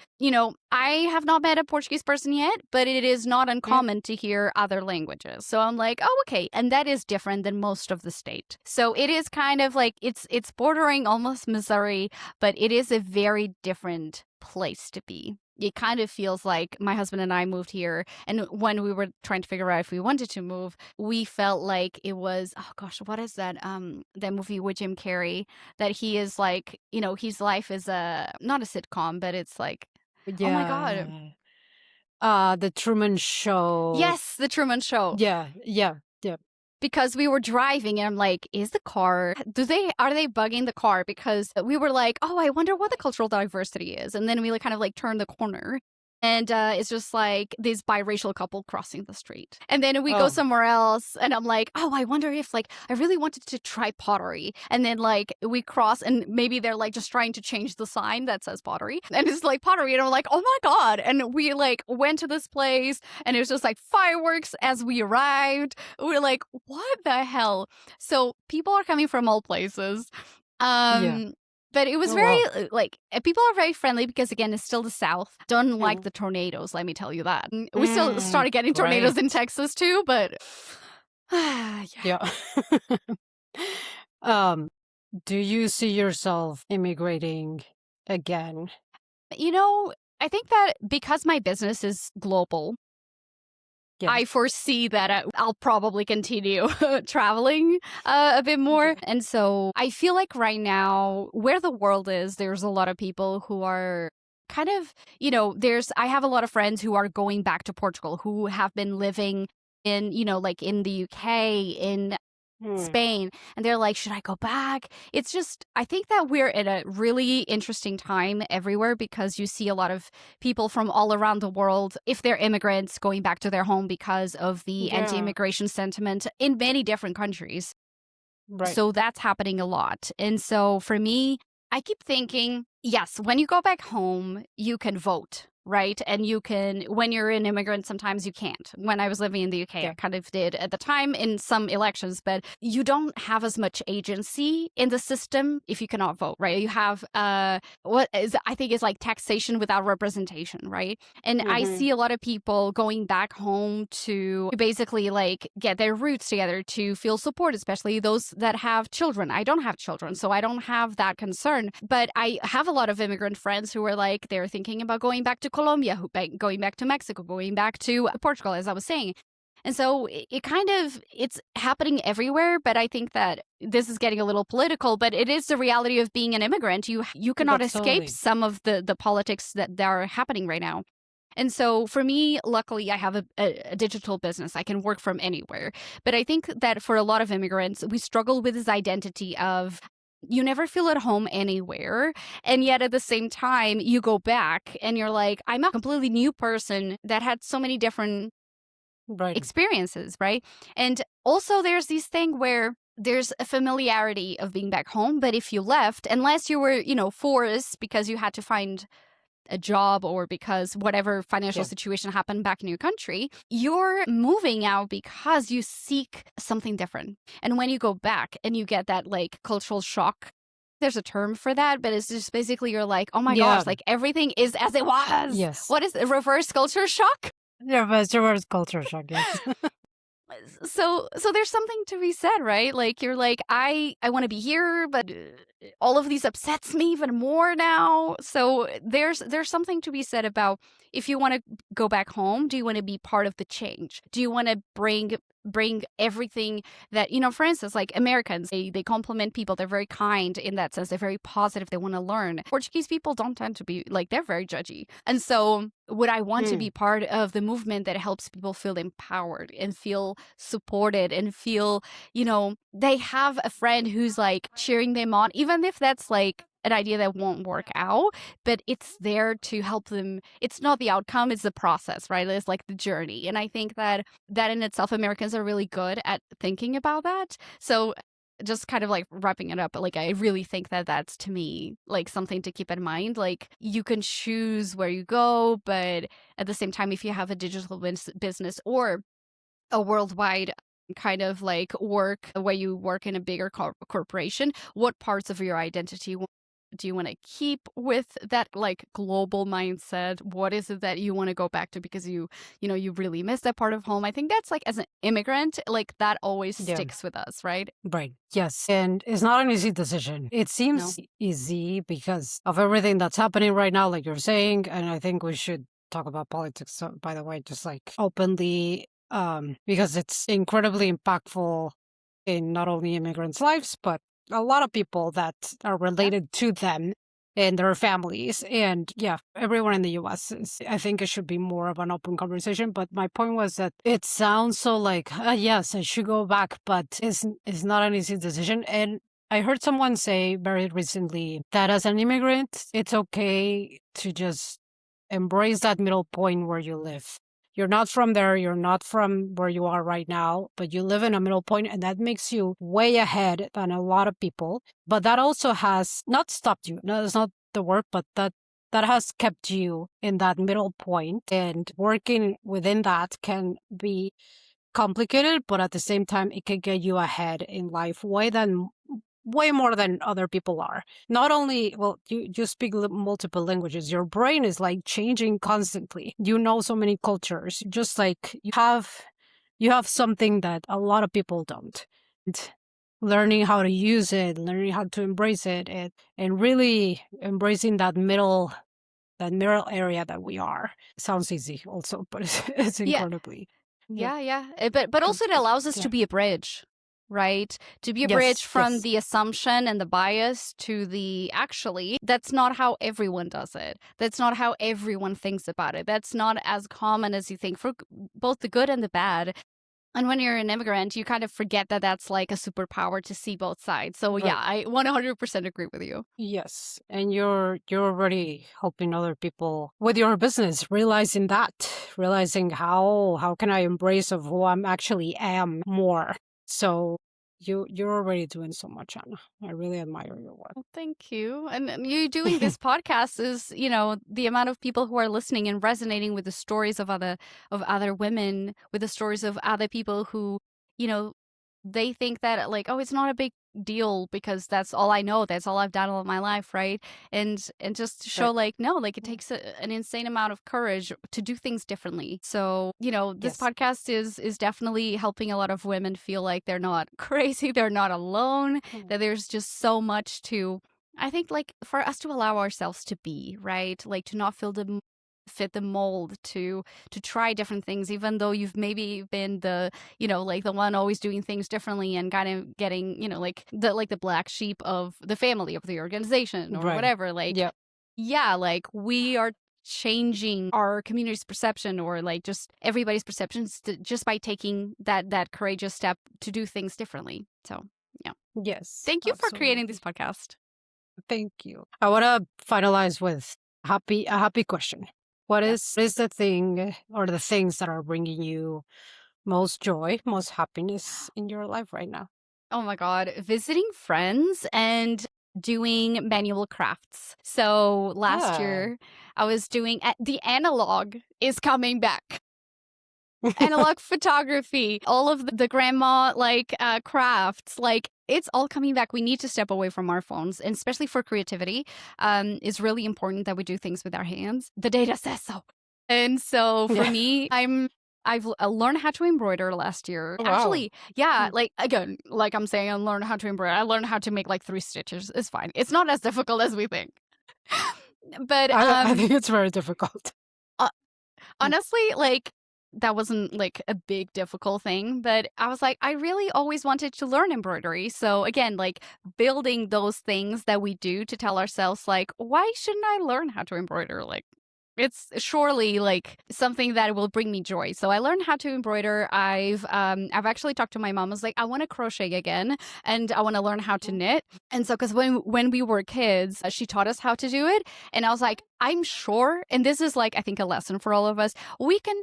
Speaker 1: I have not met a Portuguese person yet, but it is not
Speaker 2: Yeah.
Speaker 1: uncommon to hear other languages. So I'm like, oh, okay. And that is different than most of the state. So it is kind of like it's bordering almost Missouri, but it is a very different place to be. It kind of feels like my husband and I moved here. And when we were trying to figure out if we wanted to move, we felt like it was, oh gosh, what is that movie with Jim Carrey? That he is like, his life is not a sitcom, but it's like, oh my God.
Speaker 2: Yeah. The Truman Show.
Speaker 1: Yes, The Truman Show.
Speaker 2: Yeah, yeah, yeah.
Speaker 1: Because we were driving and I'm like, is the car, are they bugging the car? Because we were like, oh, I wonder what the cultural diversity is. And then we like kind of like turned the corner And it's just like this biracial couple crossing the street. And then we go
Speaker 2: Oh,
Speaker 1: somewhere else, and I'm like, oh, I wonder if like I really wanted to try pottery. And then like we cross, and maybe they're like just trying to change the sign that says pottery, and it's like pottery, and I'm like, oh my god! And we like went to this place, and it was just like fireworks as we arrived. We're like, what the hell? So people are coming from all places.
Speaker 2: yeah.
Speaker 1: Um, but it was
Speaker 2: Oh,
Speaker 1: very
Speaker 2: wow.
Speaker 1: like people are very friendly because again it's still the South. Don't like
Speaker 2: Mm.
Speaker 1: the tornadoes, let me tell you that. We still started getting tornadoes
Speaker 2: Right.
Speaker 1: in Texas too, but yeah.
Speaker 2: Yeah. um, do you see yourself immigrating again?
Speaker 1: You know, I think that because my business is global, I
Speaker 2: Yes.
Speaker 1: foresee that I'll probably continue traveling a bit more.
Speaker 2: Yeah.
Speaker 1: And so I feel like right now, where the world is, there's a lot of people who are kind of, I have a lot of friends who are going back to Portugal who have been living in, like in the UK, in
Speaker 2: Mm.
Speaker 1: Spain, and they're like, should I go back? It's just, I think that we're in a really interesting time everywhere because you see a lot of people from all around the world, if they're immigrants, going back to their home because of the anti
Speaker 2: Yeah.
Speaker 1: immigration sentiment in many different countries.
Speaker 2: Right.
Speaker 1: So that's happening a lot. And so for me, I keep thinking, yes, when you go back home, you can vote, right? And you can, when you're an immigrant, sometimes you can't. When I was living in the UK, I
Speaker 2: Yeah.
Speaker 1: kind of did at the time in some elections, but you don't have as much agency in the system if you cannot vote, right? You have what is I think is like taxation without representation, right? And I
Speaker 2: Mm-hmm.
Speaker 1: see a lot of people going back home to basically like get their roots together to feel support, especially those that have children. I don't have children, so I don't have that concern. But I have a lot of immigrant friends who are like, they're thinking about going back to Colombia, going back to Mexico, going back to Portugal, as I was saying. And so it kind of, it's happening everywhere, but I think that this is getting a little political, but it is the reality of being an immigrant. You cannot
Speaker 2: That's
Speaker 1: escape
Speaker 2: totally
Speaker 1: some of the politics that are happening right now. And so for me, luckily, I have a digital business. I can work from anywhere. But I think that for a lot of immigrants, we struggle with this identity of you never feel at home anywhere. And yet at the same time, you go back and you're like, I'm a completely new person that had so many different
Speaker 2: right.
Speaker 1: experiences, right? And also, there's this thing where there's a familiarity of being back home. But if you left, unless you were, forced because you had to find a job or because whatever financial
Speaker 2: Yeah.
Speaker 1: situation happened back in your country, you're moving out because you seek something different. And when you go back and you get that like cultural shock, there's a term for that, but it's just basically you're like, oh my
Speaker 2: Yeah.
Speaker 1: gosh, like everything is as it was.
Speaker 2: Yes.
Speaker 1: What is it? Reverse culture shock?
Speaker 2: Yeah, but there was culture shock. Yes.
Speaker 1: So there's something to be said, right? Like you're like I want to be here, but all of these upsets me even more now. So there's something to be said about if you want to go back home, do you want to be part of the change? Do you want to bring everything that, for instance, like Americans, they compliment people, they're very kind in that sense, they're very positive, they want to learn. Portuguese people don't tend to be like, they're very judgy. And so would I want to
Speaker 2: Hmm.
Speaker 1: be part of the movement that helps people feel empowered and feel supported and feel, they have a friend who's like cheering them on, even if that's like an idea that won't work out, but it's there to help them. It's not the outcome, it's the process, right? It's like the journey. And I think that in itself, Americans are really good at thinking about that. So just kind of like wrapping it up, like I really think that that's to me like something to keep in mind. Like you can choose where you go, but at the same time, if you have a digital business or a worldwide kind of like work where you work in a bigger corporation, what parts of your identity do you want to keep with that like global mindset? What is it that you want to go back to because you really miss that part of home? I think that's like as an immigrant, like that always
Speaker 2: Yeah.
Speaker 1: sticks with us, right?
Speaker 2: Right. Yes. And it's not an easy decision. It seems easy because of everything that's happening right now, like you're saying. And I think we should talk about politics, by the way, just like openly, because it's incredibly impactful in not only immigrants' lives, but a lot of people that are related to them and their families. And yeah, everyone in the US I think it should be more of an open conversation. But my point was that it sounds so like, yes, I should go back, but it's not an easy decision. And I heard someone say very recently that as an immigrant, it's okay to just embrace that middle point where you live. You're not from there, you're not from where you are right now, but you live in a middle point, and that makes you way ahead than a lot of people. But that also has not stopped you. No, that's not the word, but that has kept you in that middle point, and working within that can be complicated, but at the same time, it can get you ahead in life way more than other people are. Not only, well, you speak multiple languages. Your brain is like changing constantly. You know so many cultures. Just like you have something that a lot of people don't. And learning how to use it, learning how to embrace it, and really embracing that middle area that we are. Sounds easy also, but it's
Speaker 1: Yeah.
Speaker 2: incredibly yeah.
Speaker 1: Yeah. But also it allows us
Speaker 2: Yeah.
Speaker 1: to be a bridge, right? To be a bridge
Speaker 2: Yes,
Speaker 1: from
Speaker 2: yes.
Speaker 1: the assumption and the bias to the actually, that's not how everyone does it. That's not how everyone thinks about it. That's not as common as you think for both the good and the bad. And when you're an immigrant, you kind of forget that that's like a superpower to see both sides. So yeah,
Speaker 2: Right.
Speaker 1: I 100% agree with you.
Speaker 2: Yes. And you're already helping other people with your business, realizing how can I embrace of who I'm actually am more. So you're already doing so much, Anna. I really admire your work.
Speaker 1: Well, thank you. And you doing this podcast is, the amount of people who are listening and resonating with the stories of other women, with the stories of other people who, you know, they think that like, oh, it's not a big deal because that's all I know, that's all I've done all of my life, right? And just to show
Speaker 2: Right.
Speaker 1: like, no, like it takes an insane amount of courage to do things differently. So, this
Speaker 2: Yes.
Speaker 1: podcast is definitely helping a lot of women feel like they're not crazy, they're not alone,
Speaker 2: Mm.
Speaker 1: that there's just so much to, I think, like for us to allow ourselves to be, right? Like to not fit the mold, to try different things, even though you've maybe been like the one always doing things differently and kind of getting, like the black sheep of the family, of the organization or
Speaker 2: Right.
Speaker 1: whatever. Like,
Speaker 2: Yeah.
Speaker 1: yeah, like we are changing our community's perception, or like just everybody's perceptions, just by taking that courageous step to do things differently. So yeah,
Speaker 2: Yes,
Speaker 1: thank you for creating this
Speaker 2: absolutely.
Speaker 1: podcast.
Speaker 2: Thank you. I want to finalize with a happy question.
Speaker 1: Yeah.
Speaker 2: What is the thing or the things that are bringing you most joy, most happiness in your life right now?
Speaker 1: Oh my God. Visiting friends and doing manual crafts. So last
Speaker 2: Ah.
Speaker 1: year, I was doing the analog is coming back. Analog photography, all of the grandma like crafts, like it's all coming back. We need to step away from our phones, and especially for creativity. It's really important that we do things with our hands. The data says so. And so for
Speaker 2: Yeah.
Speaker 1: me, I've learned how to embroider last year.
Speaker 2: Oh, wow.
Speaker 1: Actually, yeah,
Speaker 2: Hmm.
Speaker 1: like again, like I'm saying, I learned how to embroider. I learned how to make like 3 stitches. It's fine. It's not as difficult as we think. But
Speaker 2: I think it's very difficult.
Speaker 1: uh,
Speaker 2: Mm.
Speaker 1: honestly, like that wasn't like a big difficult thing, but I was like, I really always wanted to learn embroidery. So again, like building those things that we do to tell ourselves, like, why shouldn't I learn how to embroider? Like, it's surely like something that will bring me joy. So I learned how to embroider. I've actually talked to my mom. I was like, I want to crochet again, and I want to learn how to knit. And so, because when we were kids, she taught us how to do it, and I was like, I'm sure, and this is like I think a lesson for all of us. We can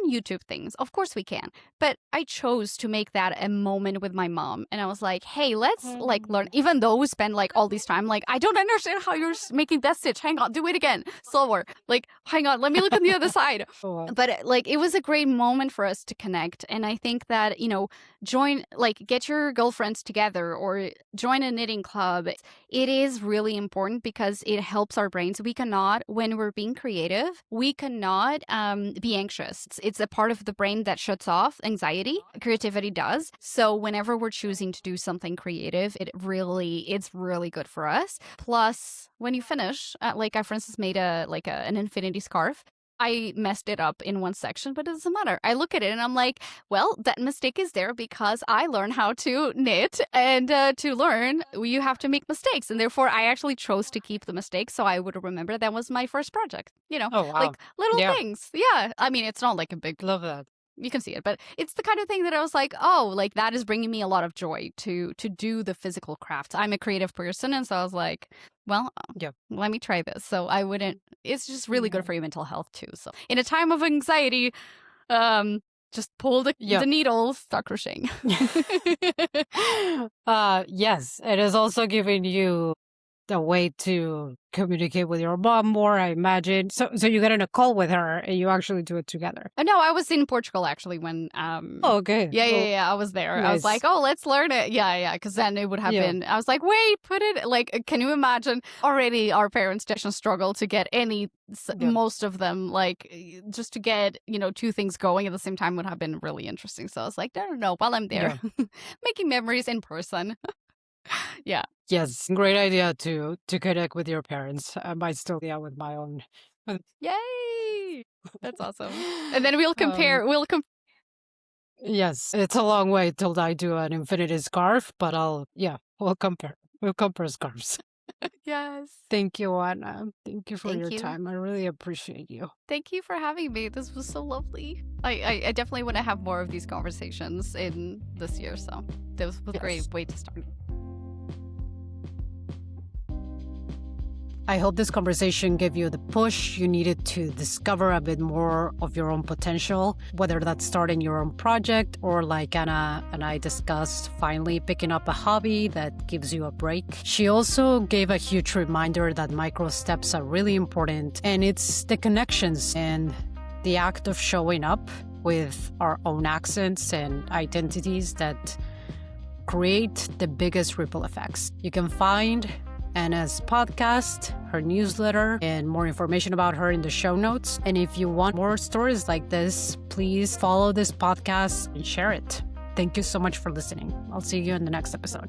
Speaker 1: YouTube things, of course we can, but I chose to make that a moment with my mom, and I was like, hey, let's like learn. Even though we spend like all this time, like I don't understand how you're making that stitch. Hang on, do it again, slower. Like, hang on, let me look on the other side.
Speaker 2: Oh, wow.
Speaker 1: But like it was a great moment for us to connect, and I think that get your girlfriends together or join a knitting club. It is really important because it helps our brains. We cannot, when we're being creative, we cannot be anxious. It's a part of the brain that shuts off anxiety. Creativity does. So whenever we're choosing to do something creative, it's really good for us. Plus, when you finish, like I for instance made an infinity scarf. I messed it up in one section, but it doesn't matter. I look at it and I'm like, well, that mistake is there because I learned how to knit, and to learn, you have to make mistakes. And therefore, I actually chose to keep the mistakes so I would remember that was my first project.
Speaker 2: Oh, wow.
Speaker 1: Like little
Speaker 2: Yeah.
Speaker 1: things. Yeah. I mean, it's not like a big
Speaker 2: Love that.
Speaker 1: you can see it, but it's the kind of thing that I was like, oh, like that is bringing me a lot of joy to do the physical crafts. I'm a creative person, and so I was like, well,
Speaker 2: Yeah.
Speaker 1: let me try this. So I wouldn't. It's just really
Speaker 2: Yeah.
Speaker 1: good for your mental health too. So in a time of anxiety, just pull the
Speaker 2: Yeah.
Speaker 1: needle, start crocheting.
Speaker 2: Yes, it is also giving you the way to communicate with your mom more, I imagine. So you get in a call with her and you actually do it together.
Speaker 1: No, I was in Portugal actually when
Speaker 2: Oh, okay.
Speaker 1: yeah, I was there. I was like,
Speaker 2: Nice.
Speaker 1: oh, let's learn it. Yeah, because then it would have
Speaker 2: Yeah.
Speaker 1: been. I was like, wait, put it like. Can you imagine? Already, our parents' generation struggle to get
Speaker 2: Yeah.
Speaker 1: most of them like just to get two things going at the same time would have been really interesting. So I was like, no. While I'm there,
Speaker 2: Yeah.
Speaker 1: making memories in person. Yeah.
Speaker 2: Yes, great idea to connect with your parents. I might still be out with my own.
Speaker 1: Yay! That's awesome. And then we'll compare.
Speaker 2: Um,
Speaker 1: We'll
Speaker 2: yes, it's a long way till I do an infinity scarf, but we'll compare. We'll compare scarves.
Speaker 1: yes.
Speaker 2: Thank you, Anna. Thank you for
Speaker 1: Thank
Speaker 2: your
Speaker 1: you.
Speaker 2: time. I really appreciate you.
Speaker 1: Thank you for having me. This was so lovely. I definitely want to have more of these conversations in this year. So this was a
Speaker 2: Yes.
Speaker 1: great way to start.
Speaker 2: I hope this conversation gave you the push you needed to discover a bit more of your own potential, whether that's starting your own project or, like Anna and I discussed, finally picking up a hobby that gives you a break. She also gave a huge reminder that micro steps are really important, and it's the connections and the act of showing up with our own accents and identities that create the biggest ripple effects. You can find Anna's podcast, her newsletter, and more information about her in the show notes. And if you want more stories like this, please follow this podcast and share it. Thank you so much for listening. I'll see you in the next episode.